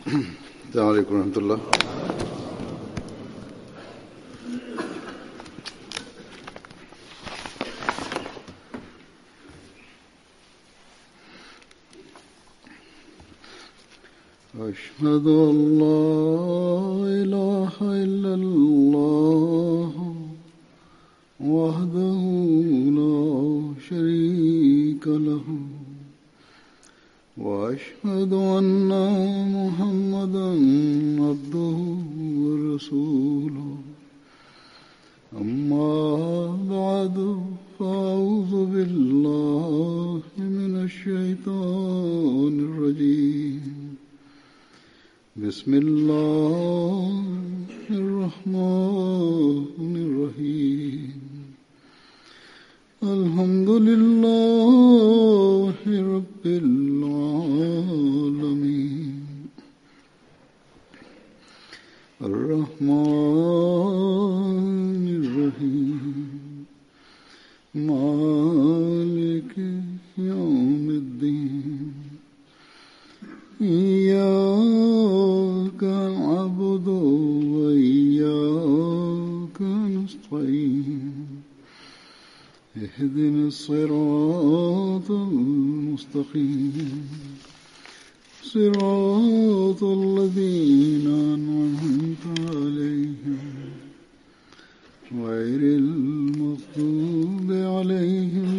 अस्सलामु अलैकुम रहमतुल्लाह। अशहदु अल्ला इलाहा इल्लल्लाह वहदहु ला शरीका लहु وأشهد أن محمدا عبده ورسوله أما بعد فأعوذ بالله من الشيطان الرجيم بسم الله الرحمن الرحيم الحمد لله رب العالمين الرحمن الرحيم مالك يوم الدين إياك نعبد وإياك نستعين اهدنا الصراط المستقيم صراط الذين أنعمت عليهم غير المغضوب عليهم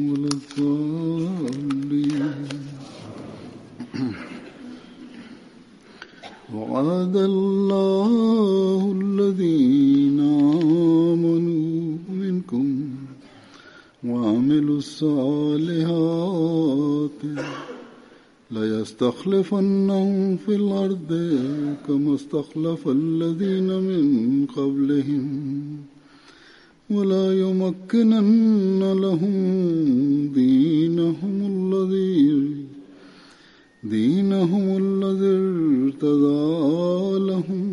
ولا الضالين. وعد الله الذين آمنوا منكم وعملوا الصالحات ليستخلفنهم في الأرض كما استخلف الذين من قبلهم ولا يمكنن لهم دينهم الذي ارتضى لهم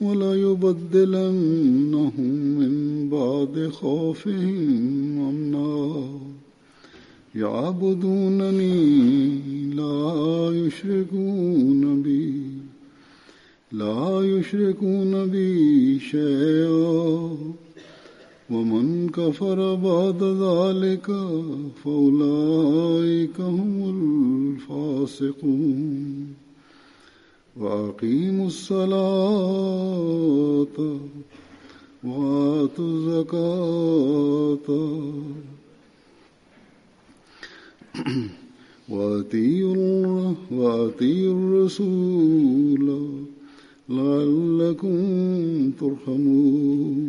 ولا يبدلنهم من بعد خوفهم أمنا يعبدونني لا يشركون بي شيئا ومن كفر بعد ذلك فأولئك هم الفاسقون. وأقيموا الصلاة وآتوا الزكاة وأطيعوا الرسول لعلكم ترحمون.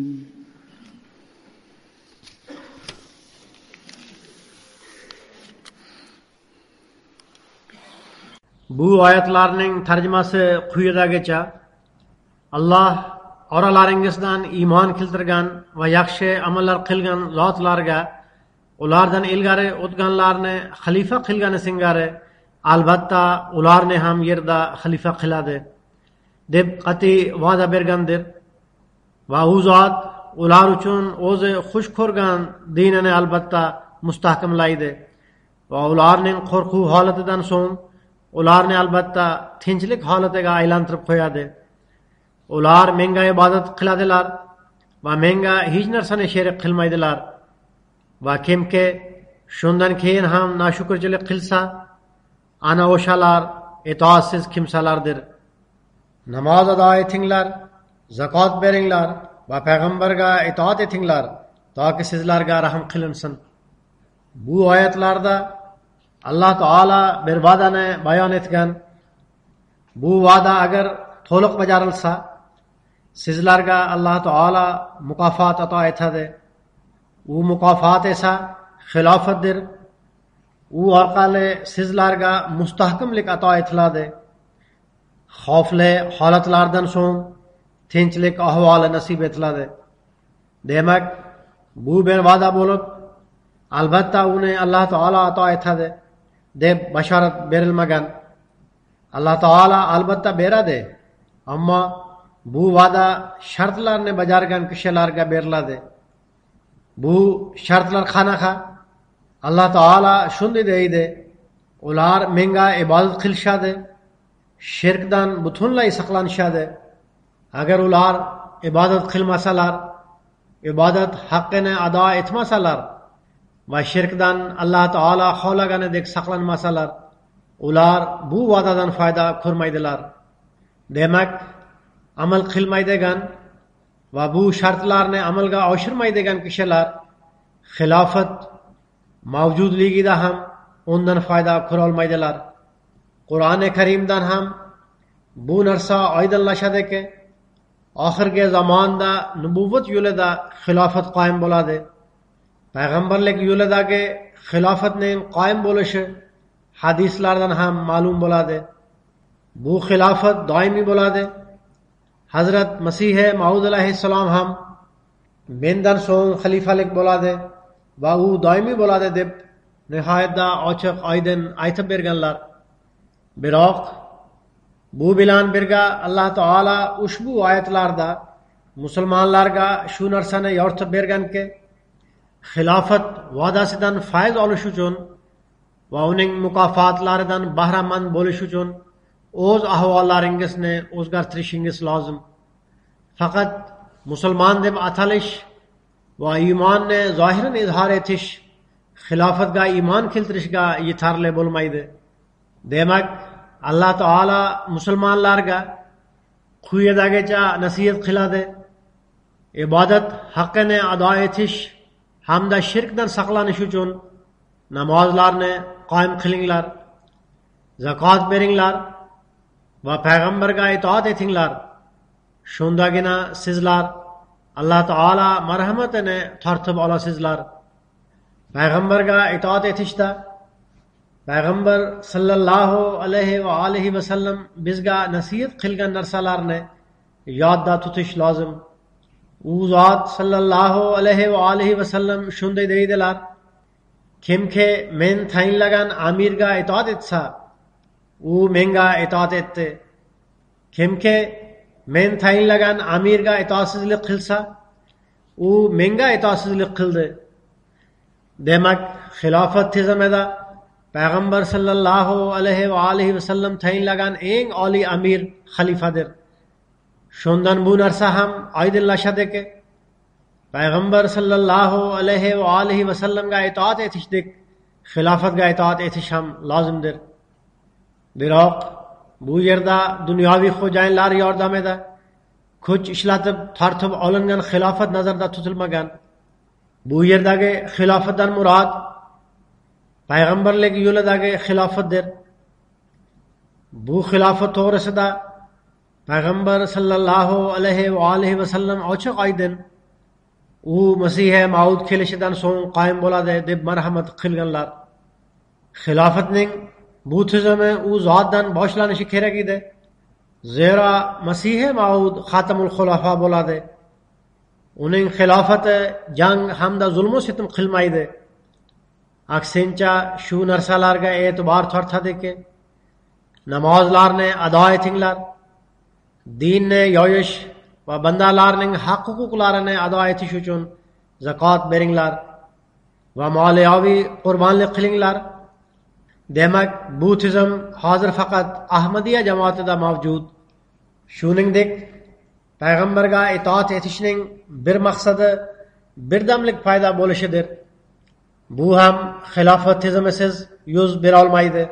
Bu oyatlarning tarjimasi quyidagicha: Alloh oralaringizdan iymon keltirgan va yaxshi amallar qilgan zotlarga ulardan ilgari o'tganlarni xalifa qilgani singari albatta ularni ham yerda xalifa qiladi deb qat'iy va'da bergandir va u zot ular uchun o'zi xush ko'rgan dinini albatta mustahkamlaydi va ularning qo'rquv holatidan so'ng ularni albatta tinchlik holatiga aylantirib qo'yadi. Ular menga ibodat qiladilar va menga hech narsani sherik qilmaydilar va kimki shundan keyin ham noshukrchilik qilsa ana o'shalar itoatsiz kimsalardir. Namoz ado etinglar, zakot beringlar va payg'ambarga itoat etinglar toki sizlarga rahm qilinsin. Bu oyatlarda Alloh taolo bir va'dani bayon etgan. Bu va'da agar to'liq bajarilsa, sizlarga Alloh taolo mukofot ato etadi. U mukofot esa xilofatdir. U orqali sizlarga mustahkamlik ato etiladi. Xavfli holatlardan so'ng tinchlik ahvoli nasib etiladi. Demak, bu bir va'da bo'lib, albatta uni Alloh taolo ato etadi deb bashorat berilmagan. Alloh taolo albatta beradi, ammo bu va'da shartlarni bajargan kishilarga beriladi. Bu shartlar qanaqa? Alloh taolo shunday deydi: ular menga ibodat qilishadi, shirkdan butunlay saqlanishadi. Agar ular ibodat qilmasalar, ibodat haqqini ado etmasalar va shirkdan Alloh taolo xohlaganidek saqlanmasalar, ular bu va'dadan foyda ko'rmaydilar. Demak, amal qilmaydigan va bu shartlarni amalga oshirmaydigan kishilar xilofat mavjudligida ham undan foyda ko'ra olmaydilar. Qur'oni Karimdan ham bu narsa oydinlashadiki, oxirgi zamonda nubuvvat yo'lida xilofat qoyim bo'ladi. Payg'ambarlik yo'lidagi xilofatning qoyim bo'lishi hadislardan ham ma'lum bo'ladi. Bu xilofat doimiy bo'ladi. Hazrat Masih Maud alayhissalom ham mendan so'ng xalifalik bo'ladi va u doimiy bo'ladi deb nihoyatda ochiq oydin aytib berganlar. Biroq bu bilan birga Alloh taolo ushbu oyatlarda musulmonlarga shu narsani yoritib berganki, xilofat va'dasidan fayz olish uchun va uning mukofotlaridan bahramand bo'lish uchun o'z ahvollaringizni o'zgartirishingiz lozim. Faqat musulmon deb atalish va iymonni zohiran izhor etish xilofatga iymon keltirishga yetarli bo'lmaydi. Demak, Alloh taolo musulmonlarga quyidagicha nasihat qiladi: ibodat haqqini ado etish hamda shirkdan saqlanish uchun namozlarni qoyim qilinglar, zakot beringlar va payg'ambarga itoat etinglar. Shundagina sizlar Alloh taolo marhamatini tortib olasizlar. Payg'ambarga itoat etishda payg'ambar sallallohu alayhi va alihi vasallam bizga nasihat qilgan narsalarni yodda tutish lozim. U zot sallallohu alayhi va alihi vasallam shunday deydilar: kimki men tayinlagan amirga itoat etsa, u menga itoat etdi. Kimki men tayinlagan amirga itoatsizlik qilsa, u menga itoatsizlik qildi. Demak, xilofat tizimida payg'ambar sallallohu alayhi va alihi vasallam tayinlagan eng oliy amir xalifadir. Shundan bu narsa ham oydinlashadiki, payg'ambar sallallohu alayhi va alihi vasallamga itoat etishdek xilofatga itoat etish ham lozimdir. Biroq bu yerda dunyoviy xo'jayinlar yordamida kuch ishlatib tortib olingan xilofat nazarda tutilmagan. Bu yerdagi xilofatdan murod payg'ambarlik yo'lidagi xilofatdir. Bu xilofat to'g'risida payg'ambar sallallohu alayhi va alihi vasallam ochiq oydin u Masih Maud kelishidan so'ng qoyim bo'ladi deb marhamat qilganlar. Xilofatning bu tizimi u zotdan boshlanishi kerak edi. Zero Masih Maud xatamul xulafa bo'ladi. Uning xilofati jang hamda zulm sitim qilmaydi. Aksincha shu narsalarga e'tibor tortadiki, namozlarni ado etinglar, dinni yoyish va bandalarning haq-huquqlarini ado etish uchun zakot beringlar va moliyaviy qurbonlik qilinglar. Demak, bu tizim hozir faqat Ahmadiyya jamoatida mavjud. Shuningdek, payg'ambarga itoat etishning bir maqsadi birdamlik paydo bo'lishidir. Bu ham xilofat tizimisiz yuz bera olmaydi.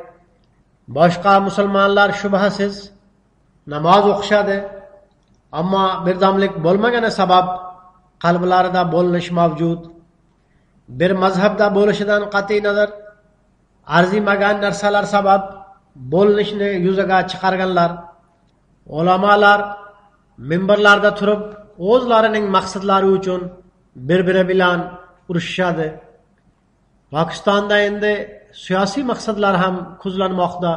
Boshqa musulmonlar shubhasiz namoz o'qishadi, ammo birdamlik bo'lmagani sabab qalblarida bo'linish mavjud. Bir mazhabda bo'lishidan qat'iy nazar arzimagan narsalar sabab bo'linishni yuzaga chiqarganlar. Ulamolar minbarlarda turib o'zlarining maqsadlari uchun bir-biri bilan urushishadi. Pokistonda endi siyosiy maqsadlar ham ko'zlanmoqda.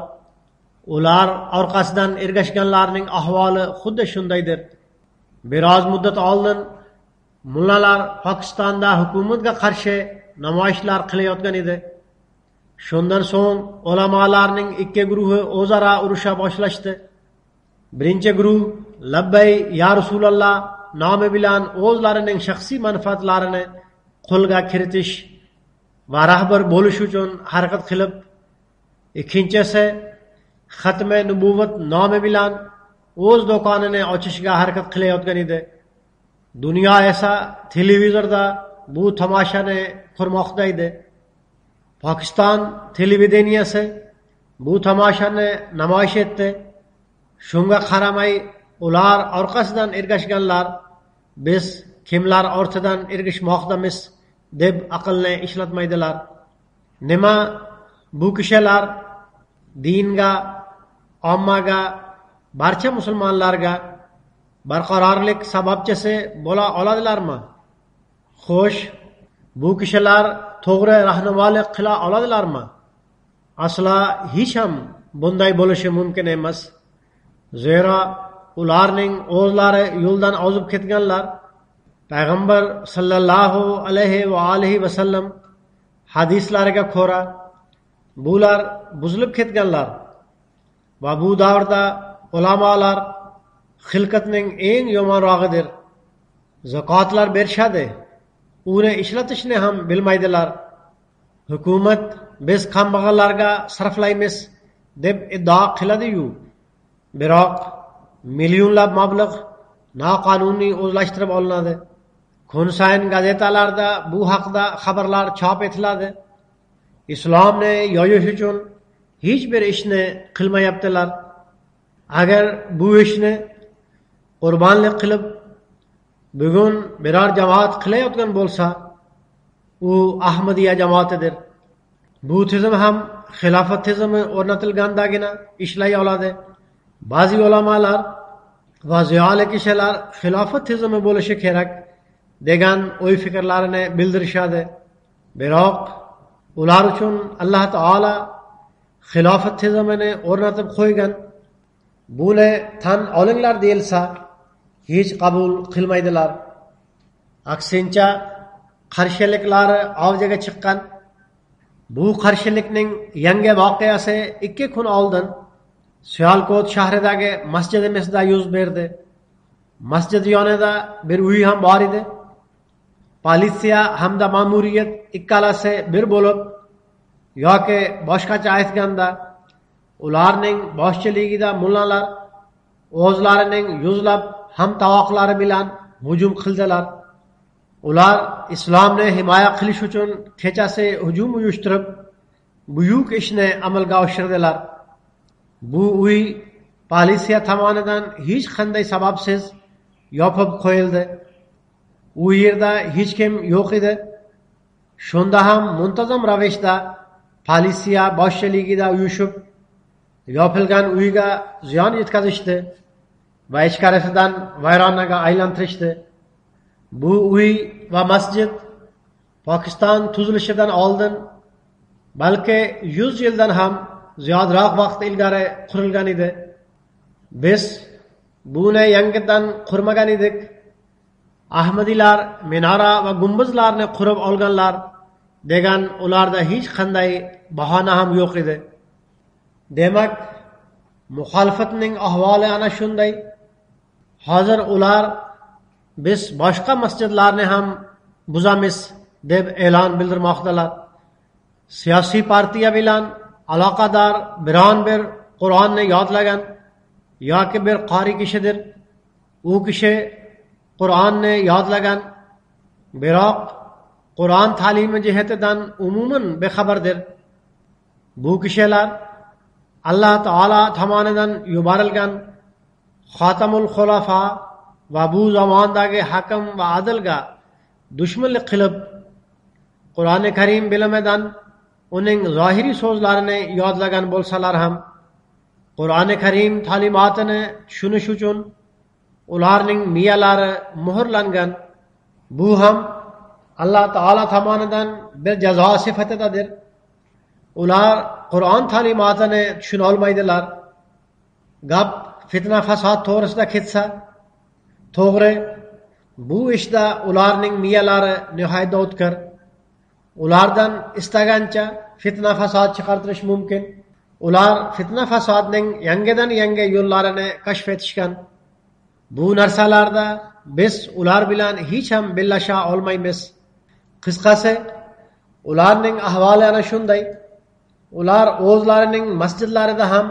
Ular orqasidan ergashganlarning ahvoli xuddi shundaydir. Biroz muddat oldin mullalar Pokistonda hukumatga qarshi namoyishlar qilayotgan edi. Shundan so'ng ulamolarning ikki guruhi o'zaro urusha boshlashdi. Birinchi guruh labbay ya Rasululloh nomi bilan o'zlarining shaxsiy manfaatlarini qo'lga kiritish va rahbar bo'lish uchun harakat qilib, ikkinchisi xatmi nubuvat nomi bilan o'z do'konini ochishga harakat qilayotgan edi. Dunyo esa televizorda bu tomoshani ko'rmoqda edi. Pokiston televideniyasi bu tomoshani namoyish etdi. Shunga qaramay ular orqasidan ergashganlar biz kimlar ortidan ergashmoqdamiz deb aqlni ishlatmaydilar. Nima bu kishilar dinga, ommaga, barcha musulmonlarga barqarorlik sababchisi bo'la oladilarmi? Xo'sh, bu kishilar to'g'ri rahnumolik qila oladilarmi? Aslo hech ham bunday bo'lishi mumkin emas. Zero ularning o'zlari yo'ldan ozib ketganlar. Payg'ambar sallallohu alayhi va alihi va sallam hadislariga ko'ra bular buzilib ketganlar va bu davrda ulamolar xilqatning eng yomonrog'idir. Zakotlar berishadi, uni ishlatishni ham bilmaydilar. Hukumat biz kambag'allarga sarflaymiz deb iddao qiladi-yu, biroq millionlab mablag' noqonuniy o'zlashtirib olinadi. Kun sayin gazetalarda bu haqda xabarlar chop etiladi. Islomni yoyish uchun hech bir ishni qilmayaptilar. Agar bu ishni qurbonlik qilib bugun biror jamoat qilayotgan bo'lsa, u Ahmadiyya jamoatidir. Bu tizim ham xilofat tizimi o'rnatilgandagina ishlay oladi. Ba'zi ulamolar va ziyoli kishilar xilofat tizimi bo'lishi kerak degan o'y fikrlarini bildirishadi. Biroq ular uchun Alloh taolo xilofat tizimini o'rnatib qo'ygan. Buni tan olinglar deyilsa, hech qabul qilmaydilar. Aksincha, qarshiliklari avjiga chiqqan. Bu qarshilikning yangi voqeasi 2 kun oldin Siyalkot shahridagi masjidimizda yuz berdi. Masjid yonida bir uy ham bor edi. Politsiya hamda ma'muriyat ikkalasi bir bo'lib yoki boshqacha aytganda ularning boshchiligida mullalar o'zlarining yuzlab hamtovoqlari bilan hujum qildilar. Ular islomni himoya qilish uchun kechasi hujum uyushtirib, buyuk ishni amalga oshirdilar. Bu uy politsiya tomonidan hech qanday sababsiz yopib qo'yildi. U yerda hech kim yo'q edi. Shunda ham muntazam ravishda politsiya boshchiligida uyushib, yopilgan uyga ziyon yetkazishdi va ichkarisidan vayronaga aylantirishdi. Bu uy va masjid Pokiston tuzilishidan oldin, balki 100 yildan ham ziyodroq vaqt ilgari qurilgan edi. Biz buni yangidan qurmagan edik. Ahmadiylar minora va gumbazlarni qurib olganlar degan ularda hech qanday bahona ham yo'q edi. Demak, muxolifatning ahvoli ana shunday. Hozir ular biz boshqa masjidlarni ham buzamiz deb e'lon bildirmoqdalar. Siyosiy partiya bilan aloqador biron bir Qur'onni yodlagan yoki bir qori kishidir. U kishi Qur'onni yodlagan, biroq Qur'on ta'limi jihatidan umuman bexabardir. Bu kishilar Alloh taolo tomonidan yuborilgan Xotamul Xulafa va bu zamondagi hakam va adilga dushmanlik qilib, Qur'oni Karim bilimidan uning zohiriy so'zlarini yodlagan bo'lsalar ham, Qur'oni Karim ta'limotini tushunish uchun ularning miyalari muhrlangan. Bu ham Alloh taolo tomonidan bir jazo sifatidadir. Ular Qur'on ta'limotini tushuna olmaydilar. Gap fitna fasod to'g'risida ketsa, to'g'ri, bu ishda ularning miyalari nihoyatda o'tkir. Ulardan istagancha fitna fasod chiqartirish mumkin. Ular fitna fasodning yangidan yangi yo'llarini kashf etishgan. Bu narsalarda biz ular bilan hech ham bellasha olmaymiz. Qisqasi, ularning ahvoli ana shunday. ular o'zlarining masjidlarida ham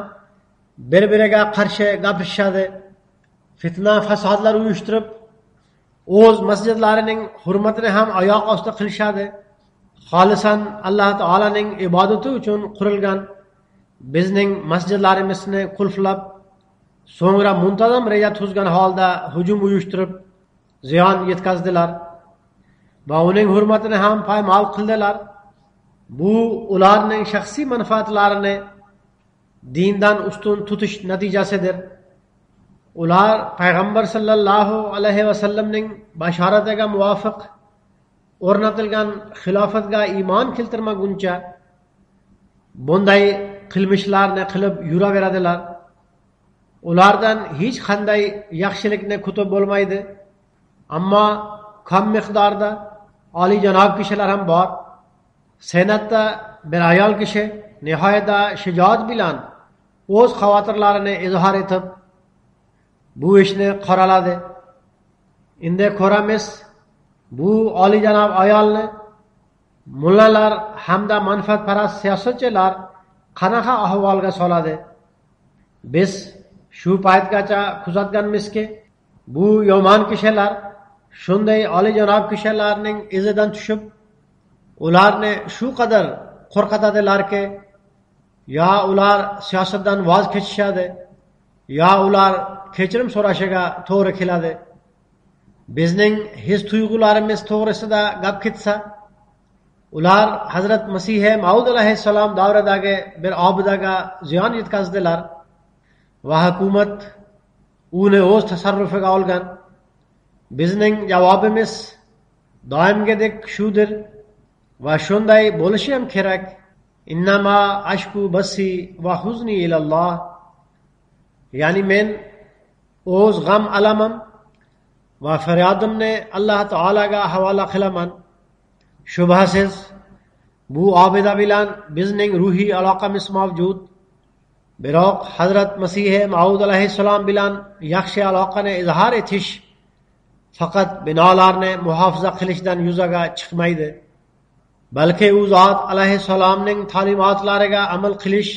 bir-biriga qarshi gapirishadi, fitna fasodlar uyushtirib, o'z masjidlarining hurmatini ham oyoq osti qilishadi. Xolisan Alloh taolaning ibodati uchun qurilgan bizning masjidlarimizni qulflab, so'ngra muntazam reja tuzgan holda hujum uyushtirib ziyon yetkazdilar va uning hurmatini ham poymol qildilar. Bu ularning shaxsiy manfaatlarini dindan ustun tutish natijasidir. Ular payg'ambar sallallohu alayhi vasallamning bashoratiga muvofiq o'rnatilgan xilofatga iymon keltirmaguncha bunday qilmishlarni qilib yuraveradilar. Ulardan hech qanday yaxshilikni kutib bo'lmaydi. Ammo kam miqdorda oliyjanob kishilar ham bor. Senatda bir ayol kishi nihoyatda shijoat bilan o'z xavotirlarini izhor etib, bu ishni qoraladi. Endi ko'ramiz, bu oliyjanob ayolni mullalar hamda manfaatparast siyosatchilar qanaqa ahvolga soladi. Biz shu paytgacha kuzatganmizki, bu yomon kishilar shunday oliyjanob kishilarning izidan tushib, ularni shu qadar qo'rqatadilarki, yo ular siyosatdan voz kechishadi, yo ular kechirim so'rashiga to'g'ri keladi. Bizning his-tuyg'ularimiz to'g'risida gap ketsa, ular Hazrat Masih Maud alayhissalom davridagi bir obidaga ziyon yetkazdilar va hukumat uni o'z tasarrufiga olgan. Bizning javobimiz doimgidek shudir va shunday bo'lishi ham kerak. Innama ashku basi va huzni ilalloh. Ya'ni men o'z g'am alamim va faryodimni Alloh taolaga havola qilaman. Shubhasiz bu obida bilan bizning ruhiy aloqamiz mavjud. Biroq Hazrat Masih Maud alayhissalom bilan yaxshi aloqani izhor etish faqat binolarni muhofaza qilishdan yuzaga chiqmaydi, balki u zot alayhissalomning ta'limotlariga amal qilish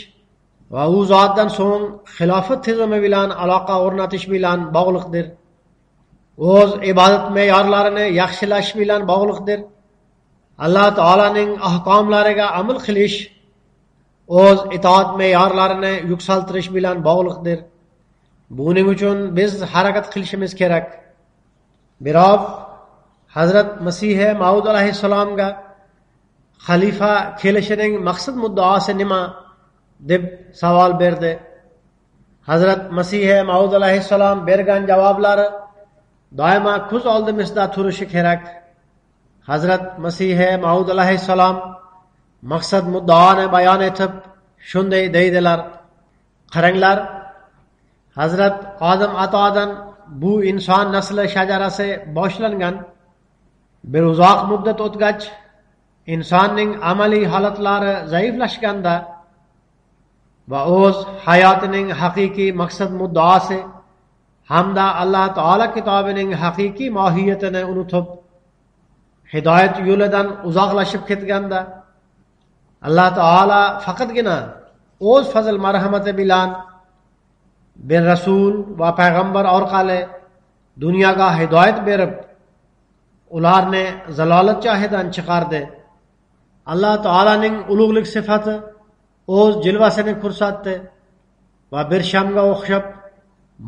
va u zotdan so'ng xilofat tizimi bilan aloqa o'rnatish bilan bog'liqdir. O'z ibodat me'yorlarini yaxshilash bilan bog'liqdir. Alloh taolaning ahkomlariga amal qilish o'z itoat me'yorlarini yuksaltirish bilan bog'liqdir. Buning uchun biz harakat qilishimiz kerak. Biroq Hazrat Masih Maud alayhissalomga xalifa kelishining maqsad muddaosi nima deb savol berdi. Hazrat Masih Maud alayhissalom bergan javoblari doimo ko'z oldimizda turishi kerak. Hazrat Masih Maud alayhissalom maqsad muddaoni bayon etib shunday deydilar: qaranglar, Hazrat Odam atodan bu inson nasli shajarasi boshlangan. Bir uzoq muddat o'tgach, insonning amaliy holatlari zaiflashganda va o'z hayotining haqiqiy maqsad muddaosi hamda Alloh taolo kitobining haqiqiy mohiyatini unutib, hidoyat yo'lidan uzoqlashib ketganda, Alloh taolo faqatgina o'z fazl marhamati bilan bir rasul va payg'ambar orqali dunyoga hidoyat berib, ularni zalolat joyidan chiqardi. Alloh taolaning ulug'lik sifati o'z jilvasini ko'rsatdi va bir shamga o'xshab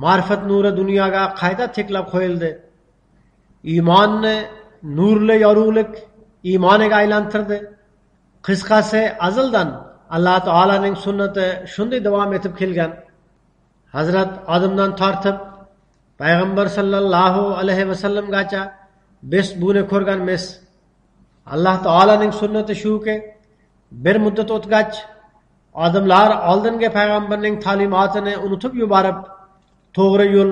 ma'rifat nuri dunyoga qayta teklab qo'yildi. Iymonni nurli yorug'lik iymoniga aylantirdi. Qisqasi, azaldan Alloh taolaning sunnati shunday davom etib kelgan. Hazrat Odamdan tortib payg'ambar sallallohu alayhi vasallamgacha biz buni ko'rganmiz. Alloh taolaning sunnati shuki, bir muddat o'tgach odamlar oldingi payg'ambarning ta'limotini unutib yuborib, to'g'ri yo'l,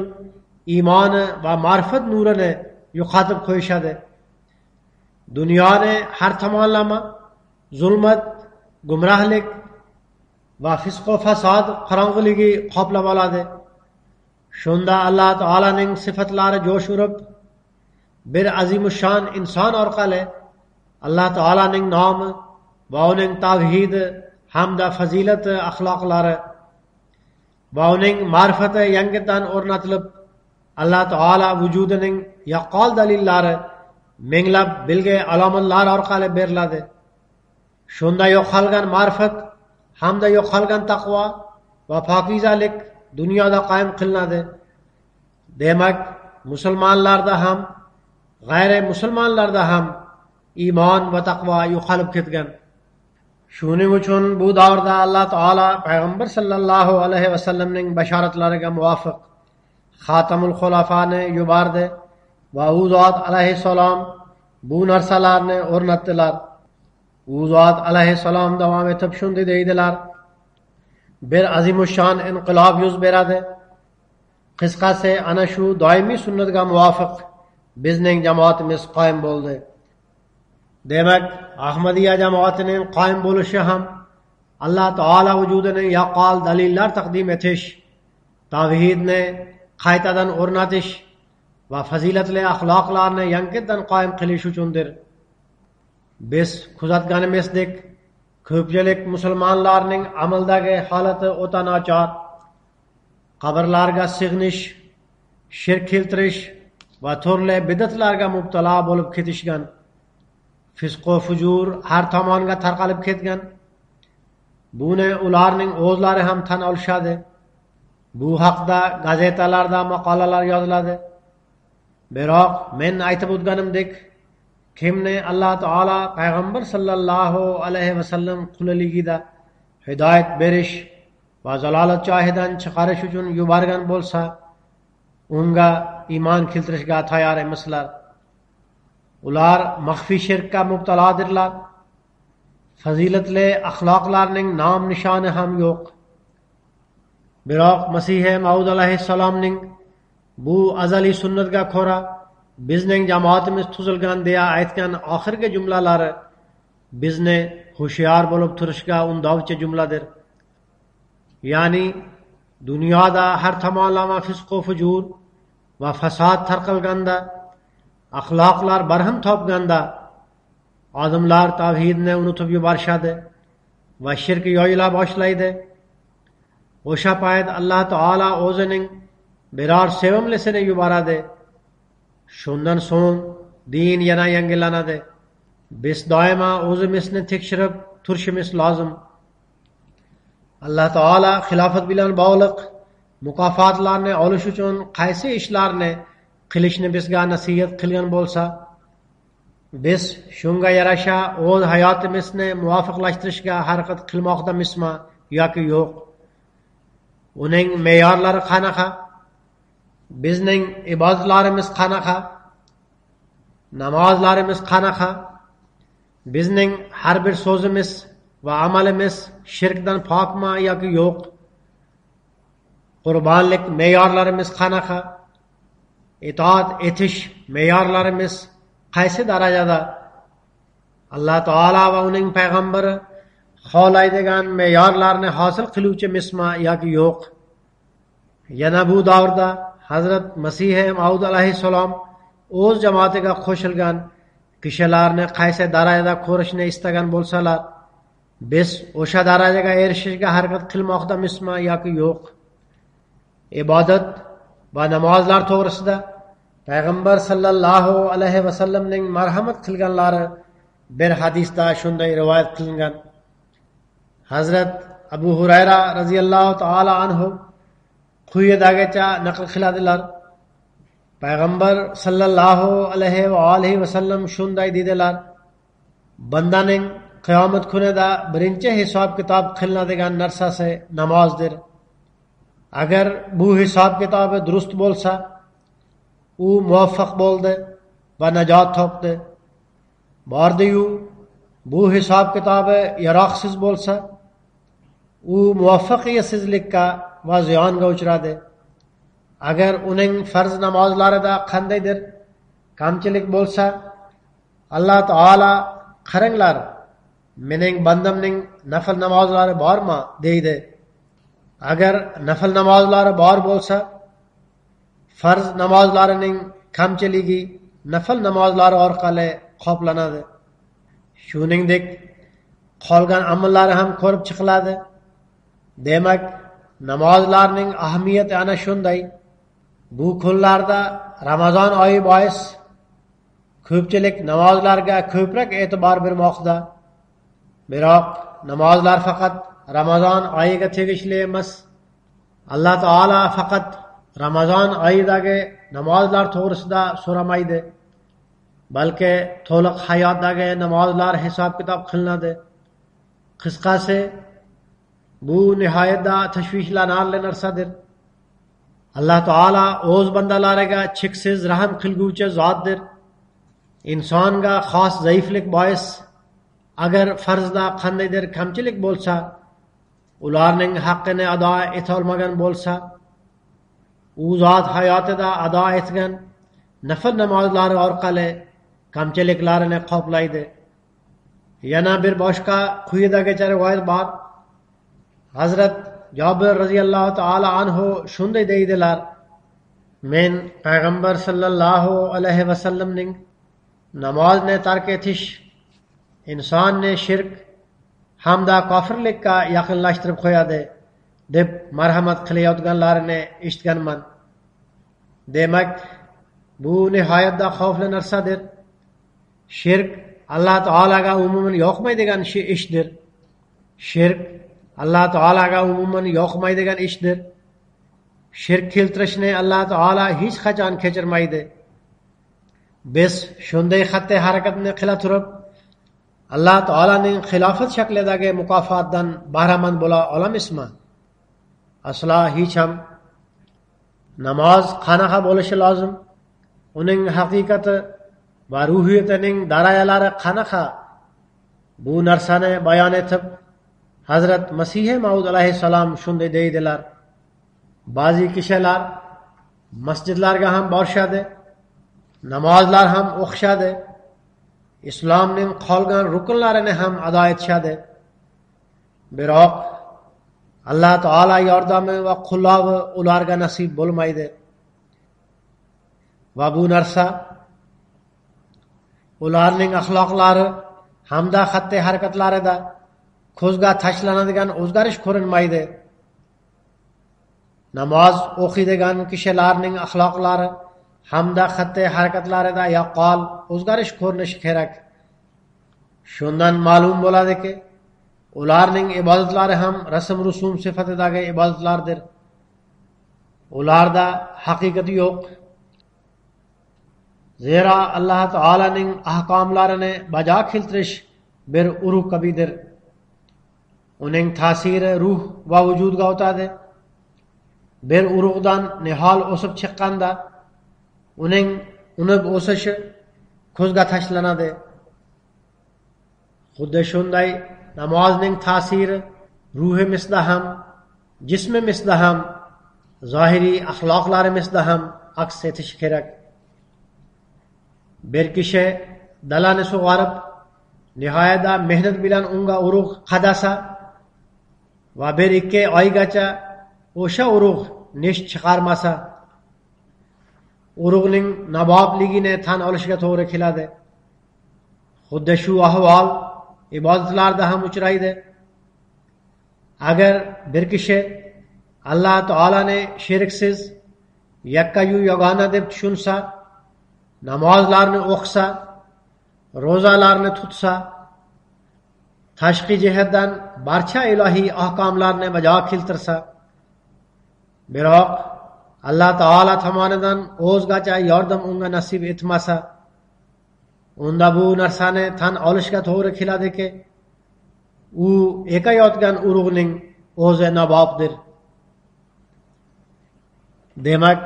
iymoni va ma'rifat nurini yo'qotib qo'yishadi. Dunyoni har tomonlama zulmat, gumrohlik va fisq va fasod qorong'iligi qoplab oladi. Shunda Alloh taolaning sifatlari jo'sh urib, bir azimushon inson orqali Alloh taolaning nomi va uning tavhidi hamda fazilati axloqlari va uning ma'rifati yangidan o'rnatilib, Alloh taolo vujudining yaqqol dalillari minglab belgi alomatlar orqali beriladi. Shunda yo'qolgan ma'rifat hamda yo'qolgan taqvo va pokizalik dunyoda qoyim qilinadi. Demak, musulmonlarda ham, g'ayri musulmonlarda ham iymon va taqvo yo'qolib ketgan. Shuning uchun bu davrda Alloh taolo payg'ambar sallallohu alayhi vasallamning bashoratlariga muvofiq Xatamul Xulafoni yubordi va u zot alayhissalom bu narsalarni o'rnatdilar. U zot alayhissalom davom etib shunday deydilar: bir azimushon inqilob yuz beradi. Qisqasi, ana shu doimiy sunnatga muvofiq bizning jamoatimiz qoyim bo'ldi. Demak, Ahmadiyya jamoatining qoyim bo'lishi ham Alloh taolo vujudining yaqqol dalillar taqdim etish, tavhidni qaytadan o'rnatish va fazilatli axloqlarni yangidan qoyim qilish uchundir. Biz kuzatganimizdek, ko'pchilik musulmonlarning amaldagi holati o'ta nochor. Qabrlarga sig'inish, shirk keltirish va turli bidatlarga mubtalo bo'lib ketishgan. Fisq va fujur har tomonga tarqalib ketgan. Buni ularning o'zlari ham tan olishadi. Bu haqda gazetalarda maqolalar yoziladi. Biroq men aytib o'tganimdek, kimni Alloh taolo payg'ambar sallallohu alayhi vasallam quliligida hidoyat berish va zalolat joyidan chiqarish uchun yuborgan bo'lsa, unga iymon keltirishga tayyor emaslar. Ular maxfiy shirkka mubtalodirlar. Fazilatli axloqlarning nom nishoni ham yo'q. Biroq Masih Maud alayhissalomning bu azaliy sunnatga ko'ra bizning jamoatimiz tuzilgan deya aytgan oxirgi jumlalari bizni hushyor bo'lib turishga undovchi jumladir. Ya'ni dunyoda har tomonlama fisq va fujur va fasod tarqalganda, axloqlar barham topganda odamlar tavhidni unutib yuborishadi va shirk yoyila boshlaydi. O'sha payt Alloh taolo o'zining biror sevimlisini yuboradi. Shundan so'ng din yana yangilanadi. Biz doimo o'zimizni tekshirib turishimiz lozim. Alloh taolo xilofat bilan bog'liq mukofotlarni olish uchun qaysi ishlarni qilishni bizga nasihat qilgan bo'lsa, biz shunga yarasha o'z hayotimizni muvofiqlashtirishga harakat qilmoqdamizmi yoki yo'q? Uning me'yorlari qanaqa? Bizning ibodatlarimiz qanaqa? Namozlarimiz qanaqa? Bizning har bir so'zimiz va amalimiz shirkdan pokmi yoki yo'q? Qurbonlik me'yorlarimiz qanaqa? Itoat etish me'yorlarimiz qaysi darajada? Alloh taolo va uning payg'ambari xohlaydigan me'yorlarni hosil qiluvchimizmi yoki yo'q? Yana bu davrda Hazrat Masih Maud alayhissalom o'z jamoatiga qo'shilgan kishilarni qaysi darajada ko'rishni istagan bo'lsalar, biz o'sha darajaga erishishga harakat qilmoqdamizmi yoki yo'q? Ibodat va namozlar to'g'risida payg'ambar sallallohu alayhi vasallamning marhamat qilganlari bir hadisda shunday rivoyat qilingan. Hazrat Abu Hurayra radhiyallohu ta'ala anhu quyidagicha naql qiladilar. Payg'ambar sallallohu alayhi va alihi vasallam shunday dedilar: bandaning qiyomat kunida birinchi hisob kitob qilinadigan narsasi namozdir. Agar bu hisob kitobi durust bo'lsa, u muvaffaq bo'ldi va najot topdi. Bordi-yu, bu hisob kitobi yaroqsiz bo'lsa, u muvaffaqiyatsizlikka va ziyonga uchradi. Agar uning farz namozlarida qandaydir kamchilik bo'lsa, Alloh taolo qaranglar, mening bandamning nafl namozlari bormi deydi. Agar nafl namozlari bor bo'lsa, farz namozlarining kamchiligi nafl namozlari orqali qoplanadi. Shuningdek, qolgan amallari ham ko'rib chiqiladi. Demak, namozlarning ahamiyati ana shunday. Bu kunlarda Ramazon oyi bois ko'pchilik namozlarga ko'proq e'tibor bermoqda. Biroq namozlar faqat Ramazon oyiga tegishli emas. Alloh taolo faqat Ramazon oyidagi namozlar to'g'risida so'ramaydi, balki to'liq hayotdagi namozlar hisob-kitob qilinadi. Qisqasi, bu nihoyatda tashvishlanarli narsadir. Alloh taolo o'z bandalariga cheksiz rahm qilguvchi zotdir. Insonga xos zaiflik bois agar farzda qandaydir kamchilik bo'lsa, ularning haqqini ado etolmagan bo'lsa, u zot hayotida ado etgan nafl namozlari orqali kamchiliklarini qoplaydi. Yana bir boshqa quyidagicha rivoyat bor. Hazrat Jabir radhiyallohu ta'ala anhu shunday deydilar: Men payg'ambar sallallohu alayhi vasallamning namozni tark etish insonni shirk hamda kofirlikka yaqinlashtirib qo'yadi deb marhamat qilayotganlarini eshitganman. Demak, bu nihoyatda xavfli narsadir. Shirk Alloh taolaga umuman yoqmaydigan ishdir. Shirk Alloh taolaga umuman yoqmaydigan ishdir. Shirk keltirishni Alloh taolo hech qachon kechirmaydi. Biz shunday xatti harakatni qila turib, Alloh taolaning xilofat shaklidagi mukofotdan bahramand bo'la olamizmi? Aslo hech ham. Namoz qanaqa bo'lishi lozim? Uning haqiqati va ruhiyatining darajalari qanaqa? Bu narsani bayon etib, Hazrat Masih Maud alayhissalom shunday deydilar: Ba'zi kishilar masjidlarga ham borishadi, namozlar ham o'qishadi, islomning qolgan rukunlarini ham ado etishadi. Biroq Alloh taolo yordami va qo'llovi ularga nasib bo'lmaydi. Va bu narsa ularning axloqlari hamda xatti harakatlarida ko'zga tashlanadigan o'zgarish ko'rinmaydi. Namoz o'qiydigan kishilarning axloqlari hamda xatti harakatlarida yaqqol o'zgarish ko'rinishi kerak. Shundan ma'lum bo'ladiki, ularning ibodatlari ham rasm-rusum sifatidagi ibodatlardir. Ularda haqiqati yo'q. Zero Alloh taolaning ahkomlarini bajo keltirish bir urug' kabidir. Uning ta'siri ruh va vujudga o'tadi. Bir urug'dan nihol o'sib chiqqanda uning unib o'sishi ko'zga tashlanadi. Xuddi shunday namozning ta'siri ruhimizda ham, jismimizda ham, zohiriy axloqlarimizda ham aks etishi kerak. Bir kishi dalani sug'orib, nihoyatda mehnat bilan unga urug' qadasa va 1-2 oygacha o'sha urug' nesh chiqarmasa, urug'ning nabobligini tan olishga to'g'ri keladi. Xuddi shu ahvol ibodatlarda ham uchraydi. Agar bir kishi Alloh taolani sheriksiz, yakkayu yagona deb tushunsa, namozlarni o'qisa, ro'zalarni tutsa, tashqi jihatdan barcha ilohiy ahkomlarni bajo keltirsa, biroq Alloh taolo tomonidan o'zgacha yordam unga nasib etmasa, unda bu narsani tan olishga to'g'ri keladiki, u ekayotgan urug'ning o'zi nabobdir. Demak,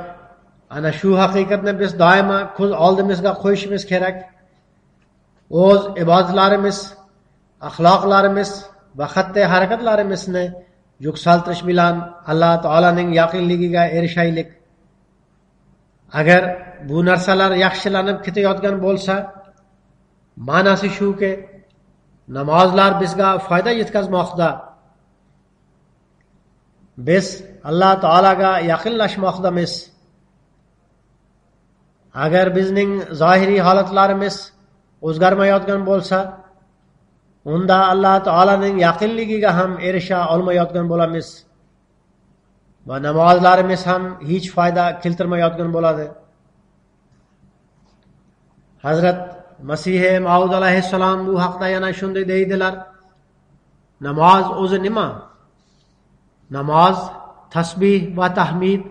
ana shu haqiqatni biz doimo ko'z oldimizga qo'yishimiz kerak. O'z ibodatlarimiz, axloqlarimiz va xatti harakatlarimizni yuksaltirish bilan Alloh taolaning yaqinligiga erishaylik. Agar bu narsalar yaxshilanib ketayotgan bo'lsa, ma'nosi shuki, namozlar bizga foyda yetkazmoqda. Biz Alloh taolaga yaqinlashmoqdamiz. Agar bizning zohiriy holatlarimiz o'zgarmayotgan bo'lsa, unda Alloh taolaning yaqinligiga ham erisha olmayotgan bo'lamiz va namozlarimiz ham hech foyda keltirmayotgan bo'ladi. Hazrat Masihi Maud alayhissalom bu haqda yana shunday deydilar: namoz o'zi nima? Namoz tasbih va tahmid,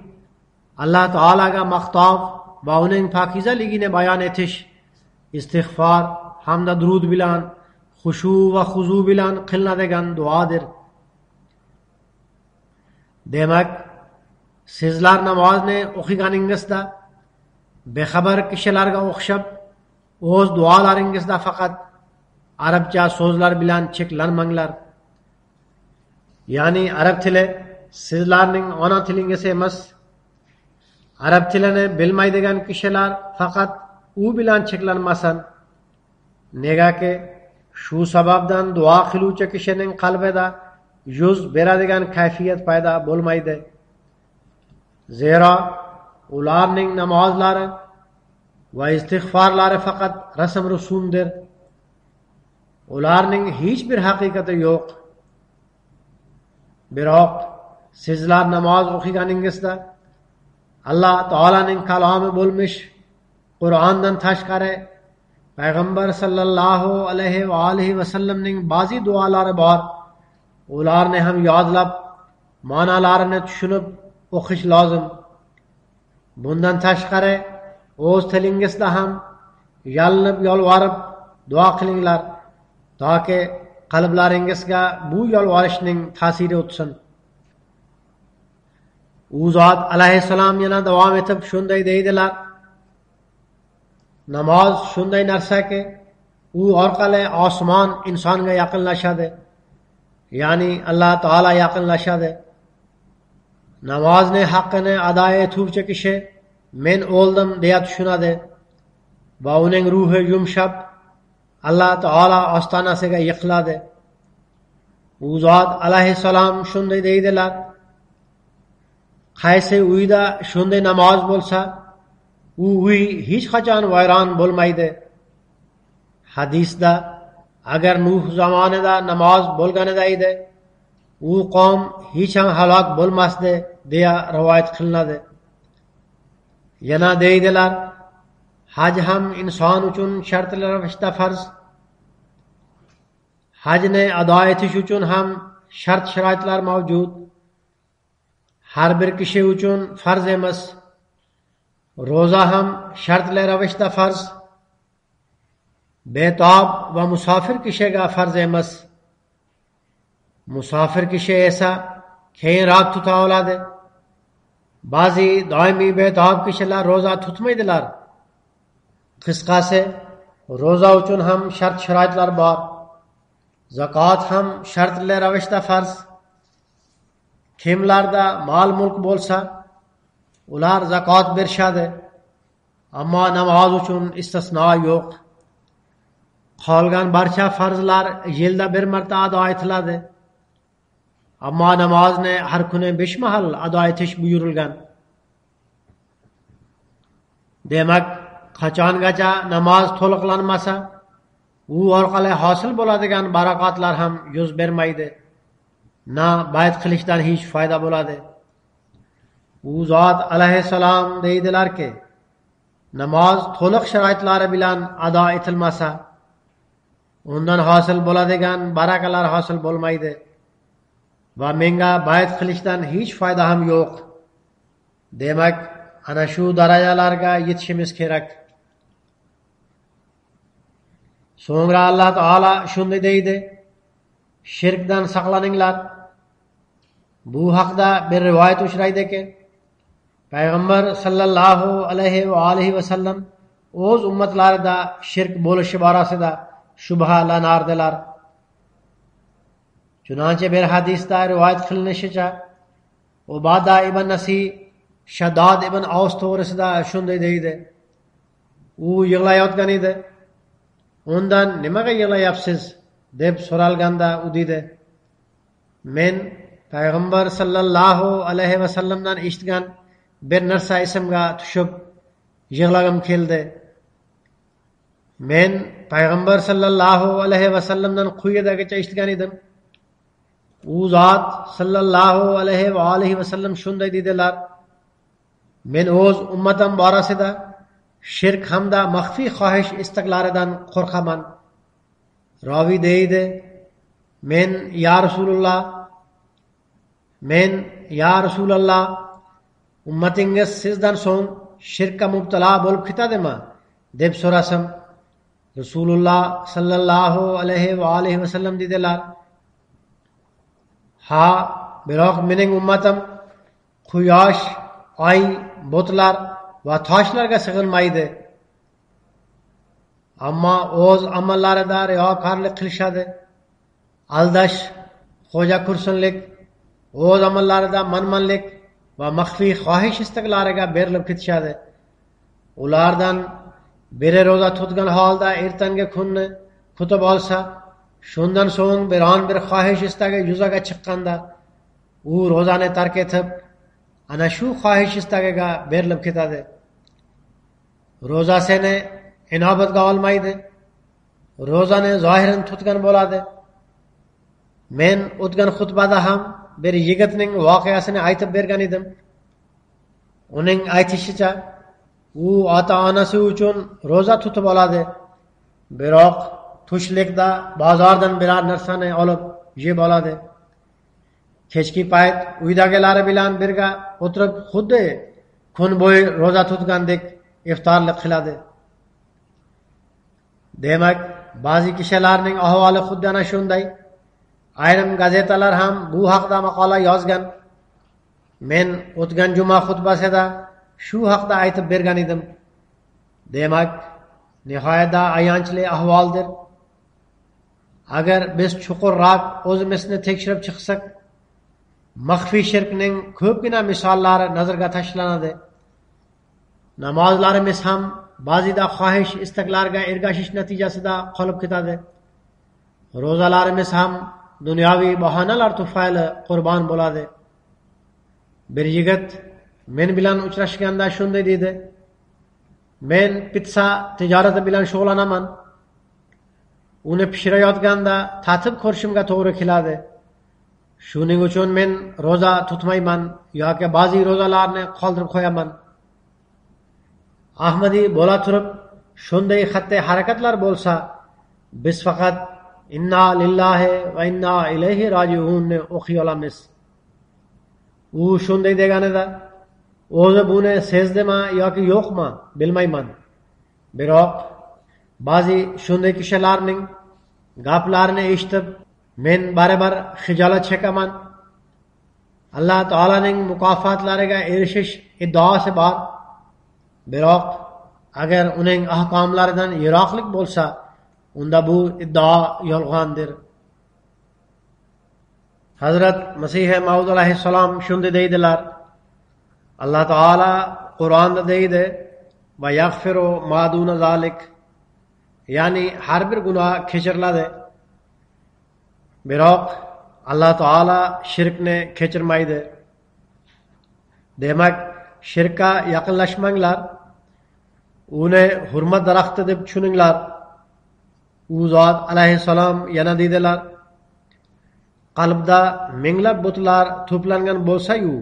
Alloh taolaga maqtov va uning pokizaligini bayon etish, istig'for hamda durud bilan, xushu va xuzu bilan qilinadigan duodir. Demak, sizlar namozni o'qiganingizda bexabar kishilarga o'xshab o'z duolaringizda faqat arabcha so'zlar bilan cheklanmanglar. Ya'ni arab tili sizlarning ona tilingiz emas. Arab tilini bilmaydigan kishilar faqat u bilan cheklanmasin. Negaki shu sababdan duo qiluvchi kishining qalbida yuz beradigan kayfiyat paydo bo'lmaydi. Zero ularning namozlari va istig'forlari faqat rasm rusumdir. Ularning hech bir haqiqati yo'q. Biroq sizlar namoz o'qiganingizda Alloh taolaning kalomi bo'lmish Qur'ondan tashqari payg'ambar sallallohu alayhi va alihi va sallamning ba'zi duolari bor. Ularni ham yodlab, ma'nolarini tushunib o'qish lozim. Bundan tashqari o'z tilingizda ham yalinib yolvorib duo qilinglar, toki qalblaringizga bu yolvorishning ta'siri o'tsin. U zot alayhissalom yana davom etib shunday deydilar: namoz shunday narsaki, u orqali osmon insonga yaqinlashadi, ya'ni Alloh taolo yaqinlashadi. Namozni haqqini ado etuvchi kishi men o'ldim deya tushunadi va uning ruhi yumshab Alloh taolo ostonasiga yiqiladi. U zot alayhissalom shunday deydilar: qaysi uyda shunday namoz bo'lsa, u uy hech qachon vayron bo'lmaydi. Hadisda agar Nuh zamonida namoz bo'lganida edi, u qavm hech ham halok bo'lmasdi deya rivoyat qilinadi. Yana deydilar: haj ham inson uchun shartli ravishda farz. Hajni ado etish uchun ham shart-sharoitlar mavjud. Har bir kishi uchun farz emas. Ro'za ham shartli ravishda farz. Betob va musofir kishiga farz emas. Musofir kishi esa keyinroq tuta oladi. Ba'zi doimiy betob kishilar ro'za tutmaydilar. Qisqasi, ro'za uchun ham shart-sharoitlar bor. Zakot ham shartli ravishda farz. Kimlarda mol-mulk bo'lsa, ular zakot berishadi. Ammo namoz uchun istisno yo'q. Qolgan barcha farzlar yilda bir marta ado etiladi. Ammo namozni har kuni 5 mahal ado etish buyurilgan. Demak, qachongacha namoz to'liqlanmasa, u orqali hosil bo'ladigan barakotlar ham yuz bermaydi. Na bayt qilishdan hech foyda bo'ladi. U zot alayhissalom deydilarki, namoz to'liq sharoitlari bilan ado etilmasa, undan hosil bo'ladigan barakalar hosil bo'lmaydi va menga bayt qilishdan hech foyda ham yo'q. Demak, ana shu darajalarga yetishimiz kerak. So'ngra Alloh taolo shunday deydi: shirkdan saqlaninglar. Bu haqda bir rivoyat uchraydiki, payg'ambar sallallohu alayhi va alihi va sallam o'z ummatlarida shirk bo'lishi borasida shubhalanardilar. Chunonchi bir hadisda rivoyat qilinishicha, Ubada ibn Nasi Shaddod ibn Avs to'g'risida shunday deydi: u yig'layotgan edi. Undan nimaga yig'layapsiz deb so'ralganda u dedi: men payg'ambar sallallohu alayhi va sallamdan eshitgan bir narsa esimga tushib yig'lagim keldi. Men payg'ambar sallallohu alayhi vasallamdan quyidagi eshitgan edim. U zot sallallohu alayhi va alihi vasallam shunday dedilar: Men o'z ummatim borasida shirk hamda maxfiy xohish istaklaridan qo'rqaman. Ravi deydi: Men ya Rasululloh, ummatingiz sizdan so'ng shirkka mubtalo bo'lib ketadimi deb so'rasam, Rasululloh sallallohu alayhi va alihi vasallam dedilar: Ha, biroq mening ummatim quyosh, oy, butlar va toshlarga sig'inmaydi. Ammo o'z amallarida riyokorlik qilishadi. Aldash, xo'ja kursinlik, o'z amallarida manmanlik va maxfiy xohish istaklariga berilib ketishadi. Ulardan biri ro'za tutgan holda ertangi kunni kutib olsa, shundan so'ng biron bir xohish istagi yuzaga chiqqanda u ro'zani tark etib, ana shu xohish istagiga berilib ketadi. Ro'zasini inobatga olmaydi. Ro'zani zohiran tutgan bo'ladi. Men o'tgan xutbada ham bir yigitning voqeasini aytib bergan edim. Uning aytishicha, u ota-onasi uchun ro'za tutib oladi. Biroq tushlikda bozordan biror narsani olib yeb oladi. Kechki payt uydagilari bilan birga o'tirib xuddi kun bo'yi ro'za tutgandek iftorlik qiladi. Demak, ba'zi kishilarning ahvoli xuddi ana shunday. Ayrim gazetalar ham bu haqda maqola yozgan. Men o'tgan juma xutbasida shu haqda aytib bergan edim. Demak, nihoyatda ayanchli ahvoldir. Agar biz chuqurroq o'zimizni tekshirib chiqsak, maxfiy shirkning ko'pgina misollari nazarga tashlanadi. Namozlarimiz ham ba'zida xohish istaklarga ergashish natijasida qolib ketadi. Ro'zalarimiz ham dunyoviy bahonalar tufayli qurbon bo'ladi. Bir yigit men bilan uchrashganda shunday dedi: Men pitsa tijorati bilan shug'ullanaman. Uni pishirayotganda tatib ko'rishimga to'g'ri keladi. Shuning uchun men ro'za tutmayman yoki ba'zi ro'zalarni qoldirib qo'yaman. Ahmadiy bo'la turib shunday xatti harakatlar bo'lsa, biz faqat inna lillahi va inna ilayhi rojiun o'qiy olamiz. U shunday deganida o'zi buni sezdimi yoki yo'qmi bilmayman. Biroq ba'zi shunday kishilarning gaplarini eshitib men baribir xijolat chekaman. Alloh taolaning mukofotlariga erishish iddaosi bor. Biroq agar uning ahkomlaridan yiroqlik bo'lsa, unda bu iddao yolg'ondir. Hazrat Masih Maud alayhissalom shunday deydilar: Alloh taolo Qur'onda deydi: "Va yaghfiru ma duna zalik", ya'ni har bir gunoh kechiriladi. Biroq Alloh taolo shirkni kechirmaydi. Demak, shirkka yaqinlashmanglar. Uni hurmat daraxti deb tushuninglar. U zot alayhissalom yana dedilar: Qalbda minglab butlar to'plangan bo'lsa-yu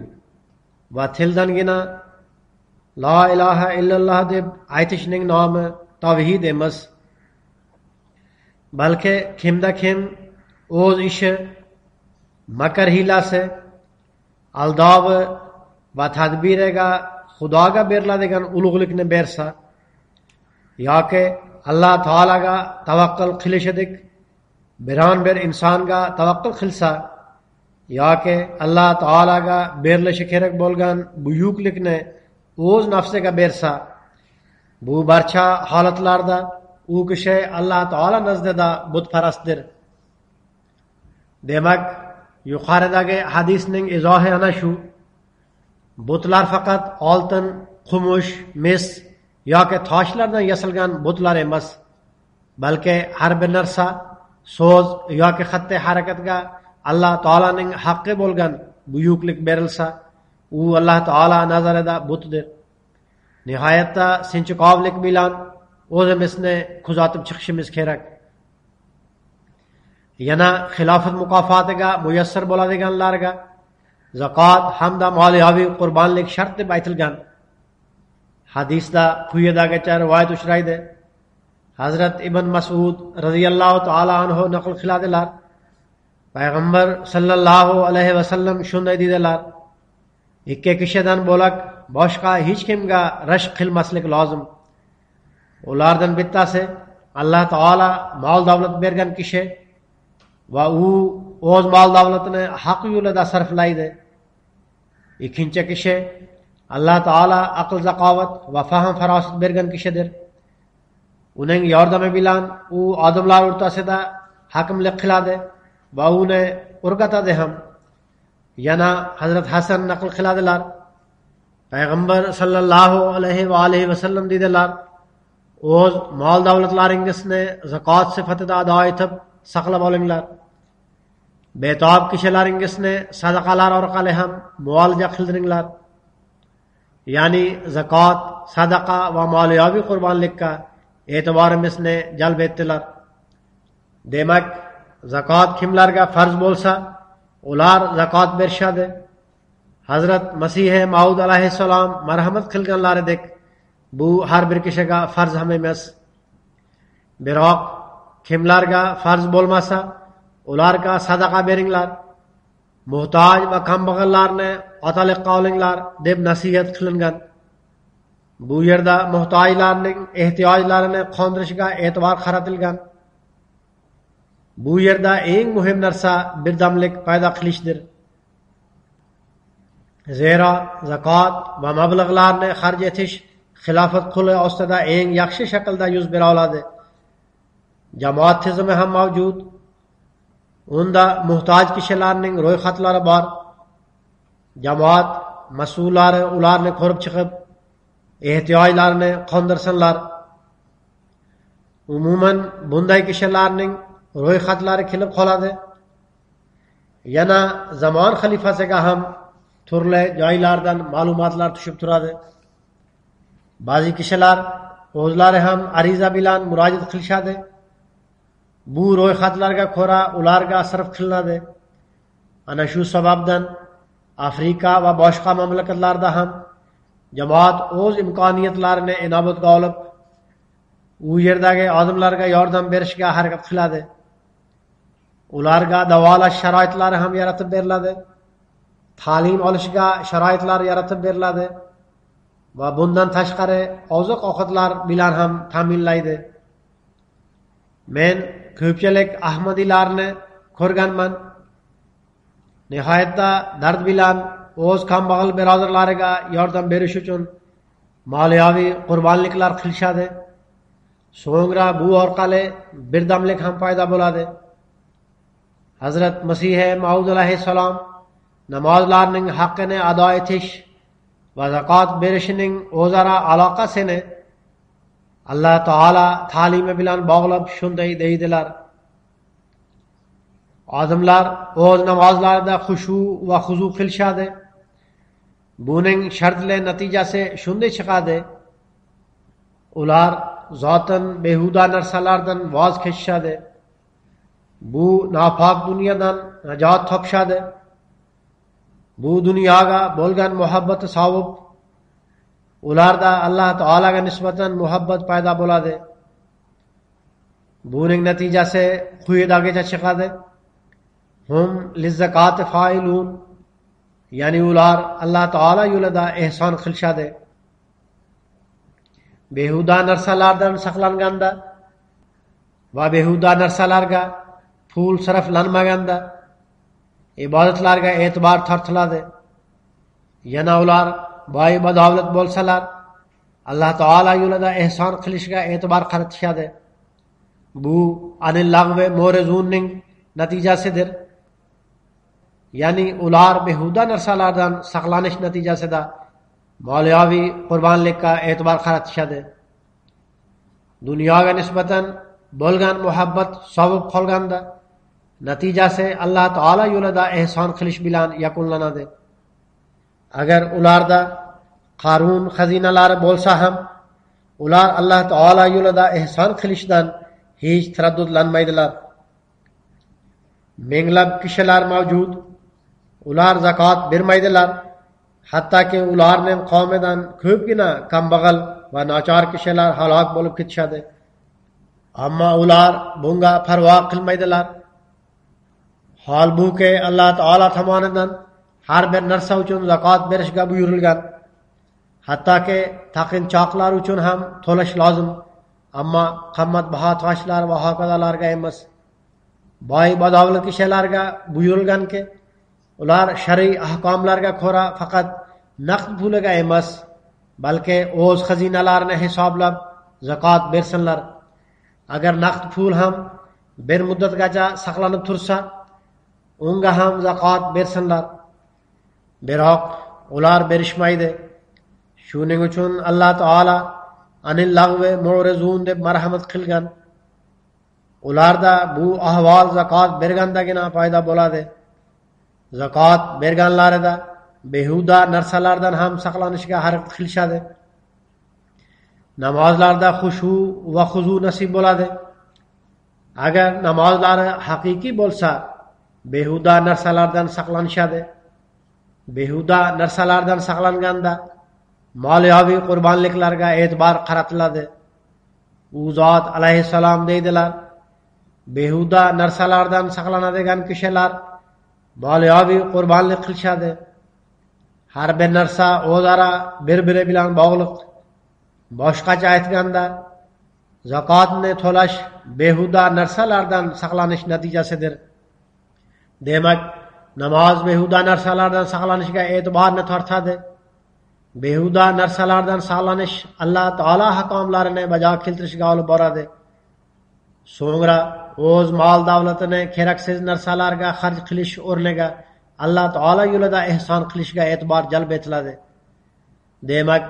va tildangina la ilaha illalloh deb aytishning nomi tavhid emas. Balki kimda kim o'z ishi, makr hilasi, aldovi va tadbiriga Xudoga beriladigan ulug'likni bersa yoki Alloh taolaga tavakkul qilishidek biron bir insonga tavakkul qilsa yoki Alloh taolaga berilishi kerak bo'lgan buyuklikni o'z nafsiga bersa, bu barcha holatlarda u kishi Alloh taolo nazdida butparastdir. Demak, yuqoridagi hadisning izohi ana shu: butlar faqat oltin, kumush, mis yoki toshlardan yasalgan butlar emas, balki har bir narsa, so'z yoki xatti harakatga Alloh taolaning haqqi bo'lgan buyuklik berilsa, u Alloh taolo nazarida butdir. Nihoyatda sinchikovlik bilan o'zimizni kuzatib chiqishimiz kerak. Yana xilofat mukofotiga muyassar bo'ladiganlarga zakot hamda moliyaviy qurbonlik shart deb aytilgan. Hadisda quyidagicha rivoyat uchraydi. Hazrat Ibn Mas'ud radhiyallohu ta'ala anhu naql qiladilar. Payg'ambar sallallohu alayhi vasallam shunday dedilar: ikki kishidan bo'lak boshqa hech kimga rashk qilmaslik lozim. Ulardan bittasi Alloh taolo mol davlat bergan kishi va u o'z mol davlatini haq yo'lida sarflaydi. Ikkinchi kishi Alloh taolo aql zaqovat va fahm farosat bergan kishidir. Uning yordami bilan u odamlar o'rtasida hokimlik qiladi va uni o'rgatadi ham. Yana Hazrat Hasan naql qiladilar. Payg'ambar sallallohu alayhi va alihi vasallam dedilar: o'z mol davlatlaringizni zakot sifatida ado etib saqlab olinglar. Betob kishilaringizni sadaqalar orqali ham muolaja qildiringlar. Ya'ni zakot, sadaqa va moliyaviy qurbonlikka e'tiborimizni jalb etdilar. Demak, zakot kimlarga farz bo'lsa, ular zakot berishadi. Hazrat Masih Maud alayhissalom marhamat qilganlaridek, bu har bir kishiga farz ham emas. Biroq kimlarga farz bo'lmasa, ularga sadaqa beringlar. Muhtoj va kambag'allarni otaliqqa olinglar deb nasihat qilingan. Bu yerda muhtojlarning ehtiyojlarini qondirishga e'tibor qaratilgan. Bu yerda eng muhim narsa birdamlik paydo qilishdir. Zero zakot va mablag'larni xarj etish xilofat quli ostida eng yaxshi shaklda yuz bera oladi. Jamoat tizimi ham mavjud. Unda muhtoj kishilarning ro'yxatlari bor. Jamoat mas'ullari ularni ko'rib chiqib, ehtiyojlarini qondirsinlar. Umuman bunday kishilarning ro'yxatlari kelib qoladi. Yana zamon xalifasiga ham turli joylardan ma'lumotlar tushib turadi. Ba'zi kishilar o'zlari ham ariza bilan murojaat qilishadi. Bu ro'yxatlarga ko'ra ularga sarf qilinadi. Ana shu sababdan Afrika va boshqa mamlakatlarda ham jamoat o'z imkoniyatlarini inobatga olib, u yerdagi odamlarga yordam berishga harakat qiladi. Ularga davolash sharoitlari ham yaratib beriladi. Ta'lim olishga sharoitlar yaratib beriladi va bundan tashqari oziq-ovqatlar bilan ham ta'minlaydi. Men ko'pchilik ahmadiylarni ko'rganman. Nihoyatda dard bilan o'z kambag'al birodarlariga yordam berish uchun moliyaviy qurbonliklar qilishadi. So'ngra bu orqali birdamlik ham paydo bo'ladi. Hazrat Masih Maud alayhissalom namozlarning haqqini ado etish va zakot berishining o'zaro aloqasini Alloh taolo ta'limi bilan bog'lab shunday deydilar: odamlar o'z namozlarida xushu va xuzu qilishadi. Buning shartli natijasi shunday chiqadi: ular zotan behuda narsalardan voz kechishadi. Bu nopok dunyodan najot topishadi. Bu dunyoga bo'lgan muhabbati sovib, ularda Alloh taolaga nisbatan muhabbat paydo bo'ladi. Buning natijasi quyidagicha chiqadi: hum lizzakati failun, ya'ni ular Alloh taolo yo'lida ehson qilishadi. Behuda narsalardan saqlanganda va behuda narsalarga pul sarflanmaganda ibodatlarga e'tibor tortiladi. Yana ular boy badavlat bo'lsalar, Alloh taolo yo'lida ehson qilishga e'tibor qaratishadi. Bu anil lag'vi mo'rizunning natijasidir. Ya'ni ular behuda narsalardan saqlanish natijasida moliyaviy qurbonlikka e'tibor qaratishadi. Dunyoga nisbatan bo'lgan muhabbat sovib qolganda natijasi Alloh taolo yo'lida ehson qilish bilan yakunlanadi. Agar ularda Qarun xazinalari bo'lsa ham, Ular Allah Taala yolida ihson qilishdan hech taraddudlanmaydilar. Minglab kishilar mavjud, ular zakot bermaydilar. Hattoki ularning qavmidan ko'pgina kambag'al va nochor kishilar halok bo'lib ketishadi. Ammo ular bunga parvo qilmaydilar. Holbuki Alloh taolo tomonidan har bir narsa uchun zakot berishga buyurilgan. Hattoki taqinchoqlar uchun ham to'lash lozim, ammo qimmatbaho toshlar va hokazolarga emas. Boy badavli kishilarga buyurilganki, ular shar'iy ahkomlarga ko'ra faqat naqd puliga emas, balki o'z xazinalarini hisoblab zakot bersinlar. Agar naqd pul ham bir muddatgacha saqlanib tursa, unga ham zakot bersinlar. Biroq ular berishmaydi. Shuning uchun Alloh taolo anil lag'vi mu'rizun deb marhamat qilgan. Ularda bu ahvol zakot bergandagina paydo bo'ladi. Zakot berganlarida behuda narsalardan ham saqlanishga harakat qilishadi. Namozlarda xushu va xuzu nasib bo'ladi. Agar namozlari haqiqiy bo'lsa, behuda narsalardan saqlanishadi. Behuda narsalardan saqlanganda moliyaviy qurbonliklarga e'tibor qaratiladi. U zot alayhissalom deydilar: behuda narsalardan saqlanadigan kishilar moliyaviy qurbonlik qilishadi. Har bir narsa o'zaro bir-biri bilan bog'liq. Boshqacha aytganda, zakotni to'lash behuda narsalardan saqlanish natijasidir. Demak, namoz behuda narsalardan saqlanishga e'tiborni tortadi. Behuda narsalardan saqlanish Alloh taolo ahkomlarini bajo keltirishga olib boradi. So'ngra o'z mol davlatini keraksiz narsalarga xarj qilish o'rniga Alloh taolo yo'lida ihson qilishga e'tibor jalb etiladi. Demak,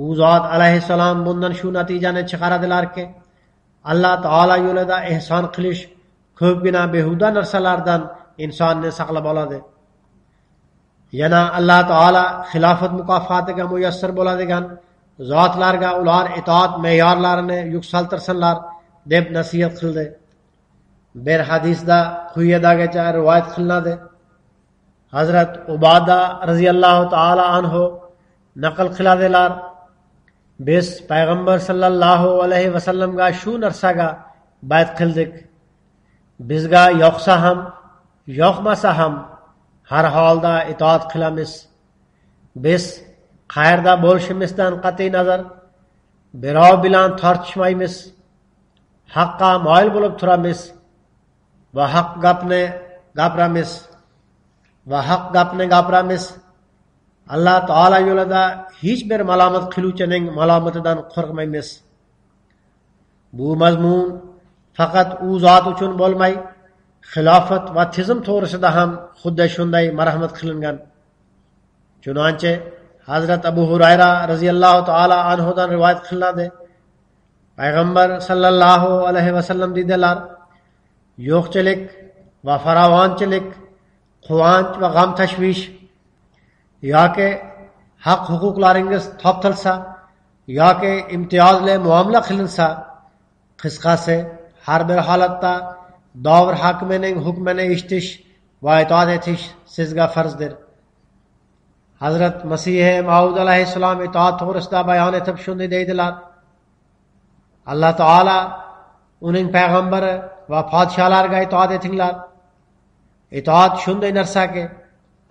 u zot alayhissalom bundan shu natijani chiqaradilarki, Alloh taolo yo'lida ihson qilish ko'pgina behuda narsalardan insonni saqlab oladi. Yana Alloh taolo xilofat mukofotiga muyassar bo'ladigan zotlarga ular itoat me'yorlarini yuksaltirsinlar deb nasihat qildi. Bir hadisda quyidagicha rivoyat qilinadi. Hazrat Ubada radhiyallohu taala anhu naql qiladilar: biz payg'ambar sallallohu alayhi vasallamga shu narsaga bayt qildik. Bizga yoqsa ham, yoqmasa ham har holda itoat qilamiz. Biz qayerda bo'lishimizdan qat'iy nazar birov bilan tortishmaymiz. Haqqa moyil bo'lib turamiz va haq gapni gapiramiz. Alloh taolo yo'lida hech bir malomat qiluvchining malomatidan qo'rqmaymiz. Bu mazmun faqat u zot uchun bo'lmay, xilofat va tizim to'g'risida ham xuddi shunday marhamat qilingan. Chunonchi Hazrat Abu Hurayra radhiyallohu taala anhudan rivoyat qilinadi. Payg'ambar sallallohu alayhi vasallam dedilar: yo'qchilik va farovonchilik, quvonch va g'am tashvish yoki haq huquqlaringiz toptilsa yoki imtiyozli muomala qilinsa, qisqasi har bir holatda davr hokimining hukmini eshitish va itoat etish sizga farzdir. Hazrat Masih Maud alayhissalom itoat to'g'risida bayon etib shunday deydilar: Alloh taolo uning payg'ambari va podsholarga itoat etinglar. Itoat shunday narsaki,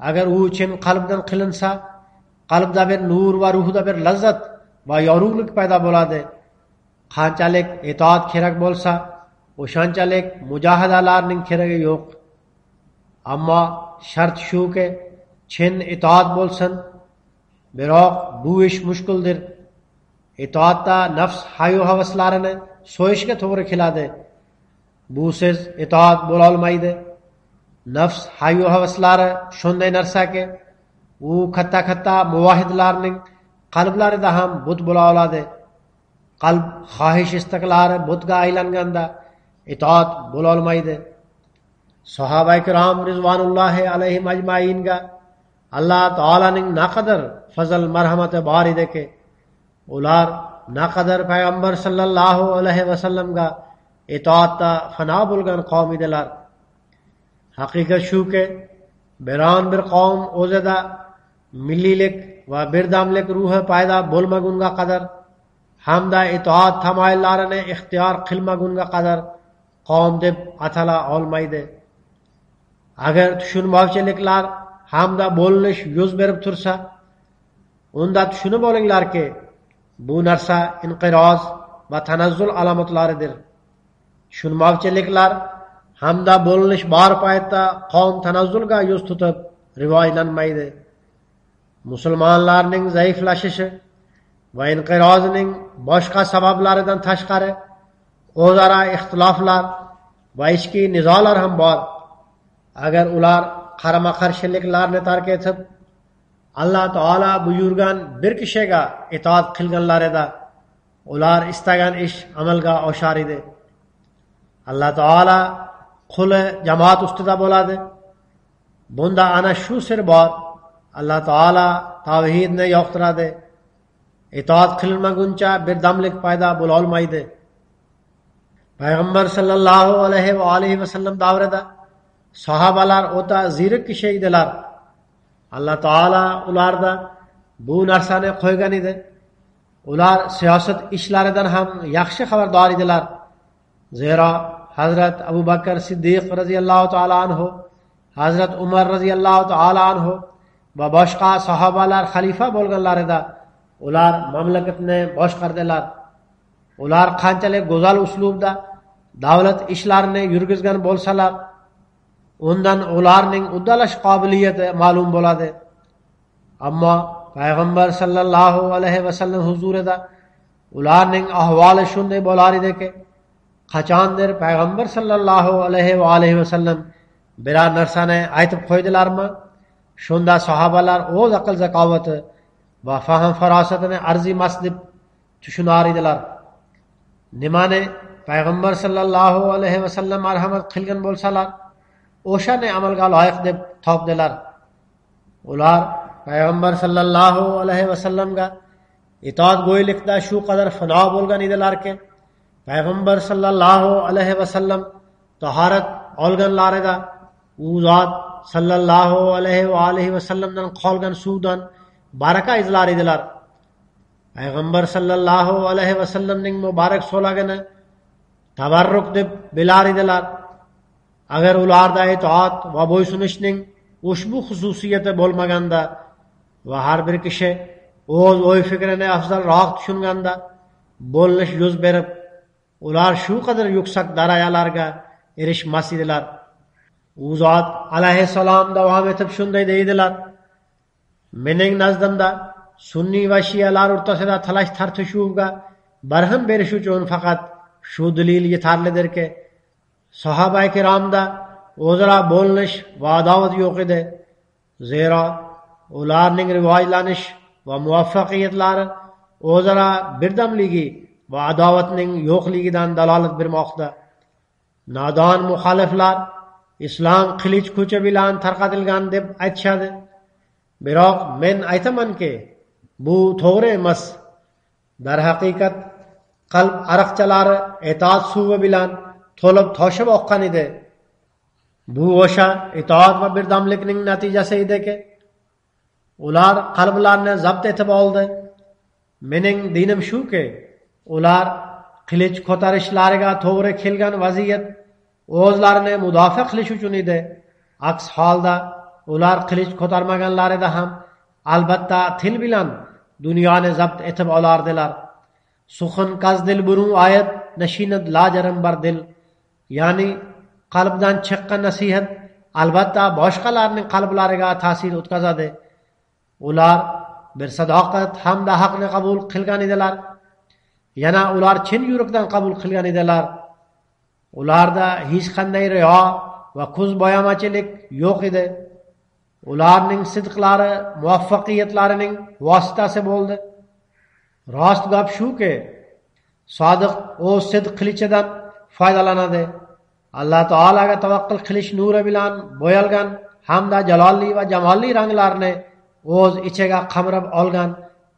agar u chin qalbdan qilinsa, qalbda bir nur va ruhda bir lazzat va yorug'lik paydo bo'ladi. Qanchalik itoat kerak bo'lsa, o'shanchalik mujohidalarning keragi yo'q. Ammo shart shuki, chin itoat bo'lsin. Biroq bu ish mushkuldir. Itoatda nafs hayo havaslarini so'yishga to'g'ri keladi. Busiz itoat bo'la olmaydi. Nafs hayo havaslari shunday narsaki, u katta muvahhidlarning qalblarida ham but bo'la oladi. Qalb xohish istaklari butga aylanganda itoat bo'la olmaydi. Sahoba-i-kirom rizvanullohi alayhim ajmainga Alloh taolaning naqadar fazl marhamati bor ediki, ular naqadar payg'ambar sallallohu alayhi vasallamga itoatda fano bo'lgan qavm edilar. Haqiqat shuki, biron bir qavm o'zida milliylik va birdamlik ruhi paydo bo'lmagunga qadar hamda itoat tamoyillarini ixtiyor qilmagunga qadar qavm deb atala olmaydi. Agar tushunmovchiliklar hamda bo'linish yuz berib tursa, unda tushunib olinglarki, bu narsa inqiroz va tanazzul alomatlaridir. Tushunmovchiliklar hamda bo'linish bor paytda qavm tanazzulga yuz tutib rivojlanmaydi. Musulmonlarning zaiflashishi va inqirozining boshqa sabablaridan tashqari o'zaro ixtiloflar va ichki nizolar ham bor. Agar ular qarama-qarshiliklarni tark etib, Alloh taolo buyurgan bir kishiga itoat qilganlarida ular istagan ish amalga oshar edi. Alloh taolo quli jamoat ustida bo'ladi. Bunda ana shu sir bor. Alloh taolo tavhidni yoqtiradi. Itoat qilmaguncha birdamlik paydo bo'la olmaydi. Payg'ambar sallallohu alayhi va alihi vasallam davrida sahobalar o'ta zirik kishi edilar. Alloh taolo ularda bu narsani qo'ygan edi. Ular siyosat ishlaridan ham yaxshi xabardor edilar. Zero Hazrat Abu Bakr Siddiq radhiyallohu ta'ala anhu, Hazrat Umar radhiyallohu ta'ala anhu va boshqa sahobalar xalifa bo'lganlarida ular mamlakatni boshqardilar. Ular qanchalik go'zal uslubda davlat ishlarini yurgizgan bo'lsalar, undan ularning uddalash qobiliyati ma'lum bo'ladi. Ammo payg'ambar sallallohu alayhi vasallam huzurida ularning ahvoli shunday bo'lar ediki, qachondir payg'ambar sallallohu alayhi va alihi vasallam biror narsani aytib qo'ydilarmi, shunda sahobalar o'z aql zakovati va fahm farosatini arzimas deb tushunar edilar. Nimani payg'ambar sallallohu alayhi vasallam marhamat qilgan bo'lsalar, o'shani amalga loyiq deb topdilar. Ular payg'ambar sallallohu alayhi vasallamga itoatgo'ylikda shu qadar fano bo'lgan edilarki, payg'ambar sallallohu alayhi vasallam tahorat olganlarida u zot sallallohu alayhi va alihi vasallamdan qolgan suvdan baraka izlar edilar. Payg'ambar sallallohu alayhi vasallamning muborak so'lagini tabarruk deb bilar edilar. Agar ularda itoat va bo'ysunishning ushbu xususiyati bo'lmaganda va har bir kishi o'z o'y fikrini afzalroq tushunganda bo'linish yuz berib, ular shu qadar yuksak darajalarga erishmas edilar. U zot alayhissalom davom etib shunday deydilar: mening nazdimda sunniy va shiyalar o'rtasida talash tartishuvga barham berish uchun faqat shu dalil yetarlidirki, sahoba kiromda o'zaro bo'linish va adovat yo'q edi. Zero ularning rivojlanish va muvaffaqiyatlari o'zaro birdamligi va adovatning yo'qligidan dalolat bermoqda. Nodon muxoliflar islom qilich kuchi bilan tarqatilgan deb aytishadi. Biroq men aytamanki, bu to'g'ri emas. Dar haqiqat qalb araqchalari itoat suvi bilan to'lib toshib oqqan edi. Bu o'sha itoat va birdamlikning natijasi ediki, ular qalblarni zabt etib oldi. Mening dinim shuki, ular qilich ko'tarishlariga to'g'ri kelgan vaziyat o'zlarini mudofaa qilish uchun edi. Aks holda ular qilich ko'tarmaganlarida ham albatta til bilan dunyoni zabt etib olardilar. Suxin qazdil burun oyat nashinat lajarim bar dil, ya'ni qalbdan chiqqan nasihat albatta boshqalarning qalblariga ta'sir o'tkazadi. Ular bir sadoqat hamda haqni qabul qilgan edilar. Yana ular chin yurakdan qabul qilgan edilar. Ularda hech qanday riyo va ko'z boyamachilik yo'q edi. Ularning sidqlari muvaffaqiyatlarining vositasi bo'ldi. Rost gap shuki, sodiq o'z sidq qilichidan foydalanadi. Alloh taolaga tavakkul qilish nuri bilan bo'yalgan hamda jalolli va jamolli ranglarni o'z ichiga qamrab olgan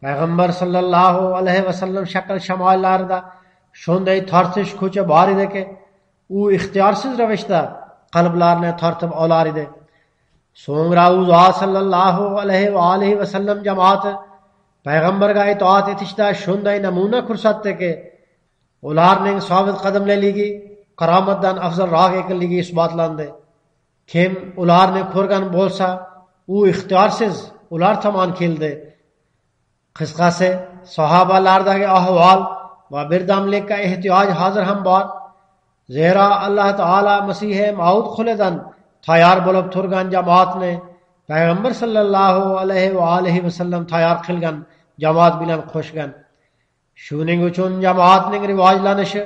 payg'ambar sallallohu alayhi vasallam shakl shamoillarida shunday tortish kuchi bor ediki, u ixtiyorsiz ravishda qalblarni tortib olar edi. So'ngra u zot sallallohu alayhi va alihi vasallam jamoati payg'ambarga itoat etishda shunday namuna ko'rsatdiki, ularning sobit qadamliligi qaromatdan afzalroq ekanligi isbotlandi. Kim ularni ko'rgan bo'lsa, u ixtiyorsiz ular tomon keldi. Qisqasi, sahobalardagi ahvol va birdamlikka ehtiyoj hozir ham bor. Zero Alloh taolo Masihi Maud qulidan tayyor bo'lib turgan jamoatni payg'ambar sallallohu alayhi va alihi vasallam tayyor qilgan jamoat bilan qo'shgan. Shuning uchun jamoatning rivojlanishi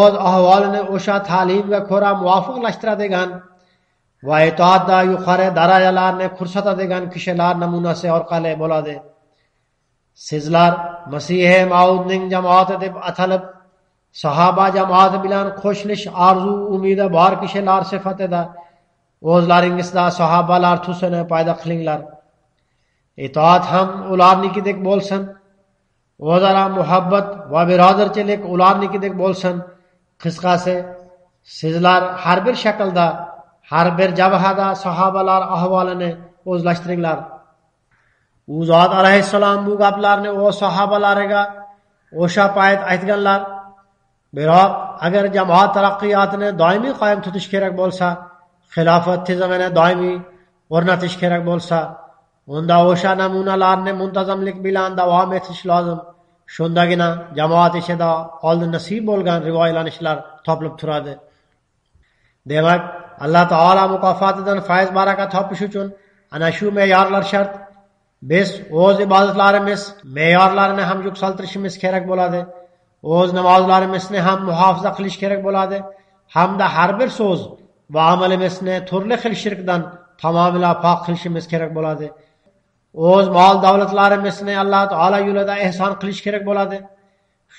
o'z ahvolini o'sha ta'limga ko'ra muvofiqlashtiradigan va itoatda yuqori darajalarni ko'rsatadigan kishilar namunasi orqali bo'ladi. Sizlar Masihi Maudning jamoati deb atalib, sahoba jamoati bilan qo'shilish orzu umidi bor kishilar sifatida o'zlaringizda sahobalar tusini paydo qilinglar. Itoat ham ularnikidek bo'lsin. O'zaro muhabbat va birodarchilik ularnikidek bo'lsin. Qisqasi, sizlar har bir shaklda, har bir jabhada sahobalar ahvolini o'zlashtiringlar. U zot alayhissalom bu gaplarni o'z sahobalariga o'sha payt aytganlar. Biroq agar jamoat taraqqiyotini doimiy qoyim tutish kerak bo'lsa, xilofat tizimini doimiy o'rnatish kerak bo'lsa, unda o'sha namunalarni muntazamlik bilan davom etish lozim. Shundagina jamoat ichida oldin nasib bo'lgan rivojlanishlar topilib turadi. Demak, Alloh taolo mukofotidan fayz baraka topish uchun ana shu me'yorlar shart. Biz o'z ibodatlarimiz me'yorlarini ham yuksaltirishimiz kerak bo'ladi. O'z namozlarimizni ham muhofaza qilish kerak bo'ladi. Hamda har bir so'z va amalimizni turli xil shirkdan tamomila pok qilishimiz kerak bo'ladi. O'z mol davlatlarimizni Alloh taolo yo'lida ehson qilish kerak bo'ladi.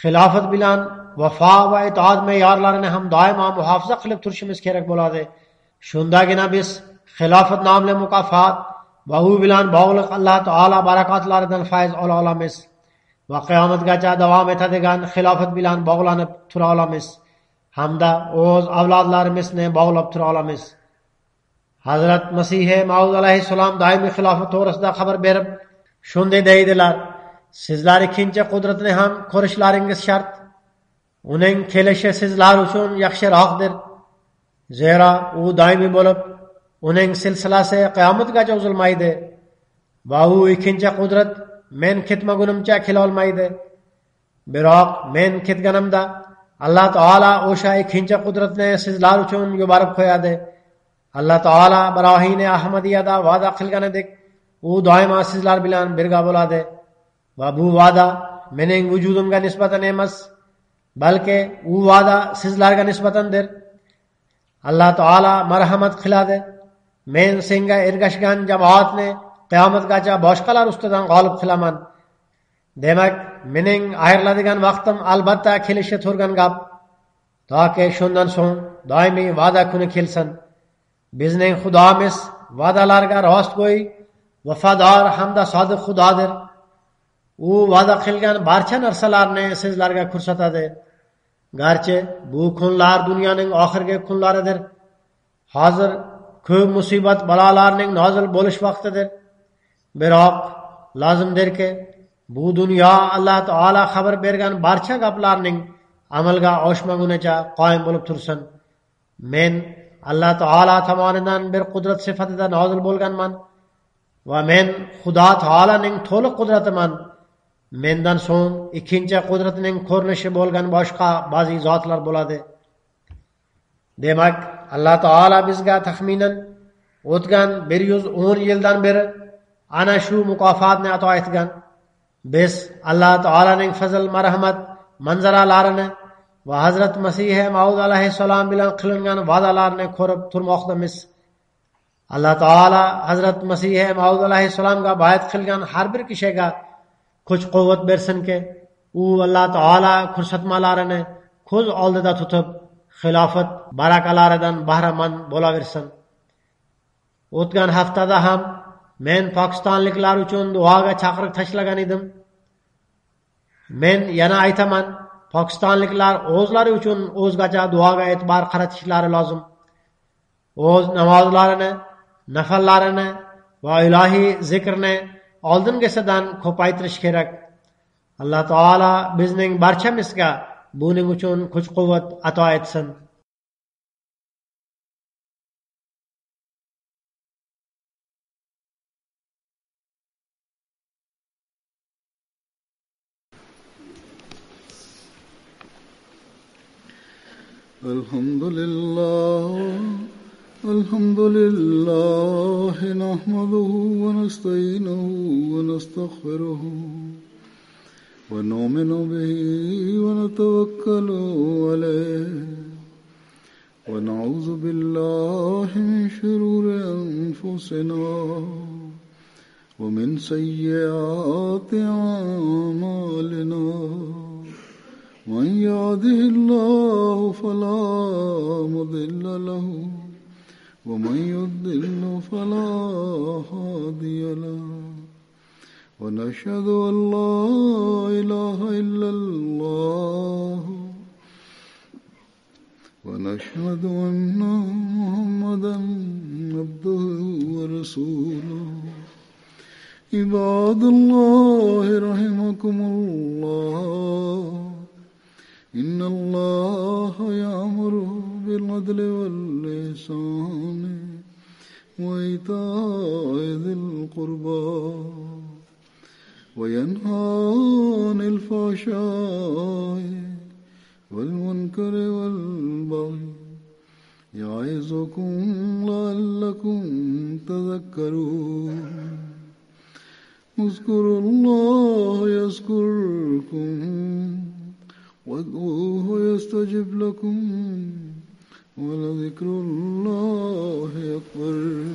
Xilofat bilan vafo va itoat me'yorlarini ham doimo muhofaza qilib turishimiz kerak bo'ladi. Shundagina biz xilofat nomli mukofot va u bilan bog'liq Alloh taolo barakotlaridan fayz ola olamiz va qiyomatgacha davom etadigan xilofat bilan bog'lanib tura olamiz hamda o'z avlodlarimizni bog'lab tura olamiz. Hazrat Masihi Maud alayhissalom doimiy xilofat to'g'risida xabar berib shunday deydilar: sizlar ikkinchi qudratni ham ko'rishlaringiz shart. Uning kelishi sizlar uchun yaxshiroqdir. Zero u doimiy bo'lib, uning silsilasi qiyomatgacha uzilmaydi va u ikkinchi qudrat men ketmagunimcha kela olmaydi. Biroq men ketganimda Alloh taolo o'sha ikkinchi qudratni sizlar uchun yuborib qo'yadi. Alloh taolo Barohini Ahmadiyada va'da qilganidek, u doimo sizlar bilan birga bo'ladi va bu va'da mening vujudimga nisbatan emas, balki u va'da sizlarga nisbatandir. Alloh taolo marhamat qiladi. Men senga ergashgan jamoatni qiyomatgacha boshqalar ustidan g'olib qilaman. Demak, mening ayriladigan vaqtim albatta kelishi turgan gap. Toki shundan so'ng doimiy va'da kuni kelsin. Bizning Xudomiz va'dalarga rostgo'y, vafodor hamda sodiq Xudodir. U va'da qilgan barcha narsalarni sizlarga ko'rsatadi. Garchi bu kunlar dunyoning oxirgi kunlaridir. Hozir ko'p musibat balolarning nozil bo'lish vaqtidir. Biroq lozimdirki, bu dunyo Alloh taolo xabar bergan barcha gaplarning amalga oshmagunicha qoyim bo'lib tursin. Men Alloh taolo tomonidan bir qudrat sifatida nozil bo'lganman va men Xudo taolaning to'liq qudratiman. Mendan so'ng ikkinchi qudratining ko'rinishi bo'lgan boshqa ba'zi zotlar bo'ladi. Demak, Alloh taolo bizga taxminan o'tgan 110 yildan beri ana shu mukofotni ato etgan. Biz Alloh taolaning fazl marhamat manzaralarini va Hazrat Masihi Maud alayhissalom bilan qilingan va'dalarni ko'rib turmoqdamiz. Alloh taolo Hazrat Masihi Maud alayhissalomga bayat qilgan har bir kishiga kuch-quvvat bersinki, u Alloh taolo ko'rsatmalarini ko'z oldida tutib, xilofat barakalaridan bahramand bo'laversin. O'tgan haftada ham men pokistonliklar uchun duoga chaqiriq tashlagan edim. Men yana aytaman, Pokistonliklar o'zlari uchun o'zgacha duoga e'tibor qaratishlari lozim. O'z namozlarini, nafallarini va ilohiy zikrni oldingisidan ko'paytirish kerak. Alloh taolo bizning barchamizga buning uchun kuch-quvvat ato etsin. الحمد لله نحمده ونستعينه ونستغفره ونؤمن به ونتوكل عليه ونعوذ بالله من شرور أنفسنا ومن سيئات أعمالنا من يهده الله فلا مضل له ومن يضلل فلا هادي له ونشهد أن لا إله إلا الله ونشهد أن محمدا عبده ورسوله عباد الله رحمكم الله إن الله يأمر بالعدل والإحسان وإيتاء ذي القربى وينهى عن الفحشاء والمنكر والبغي يعظكم لعلكم تذكرون اذكروا الله يذكركم وادعوه يستجب لكم ولذكر الله أكبر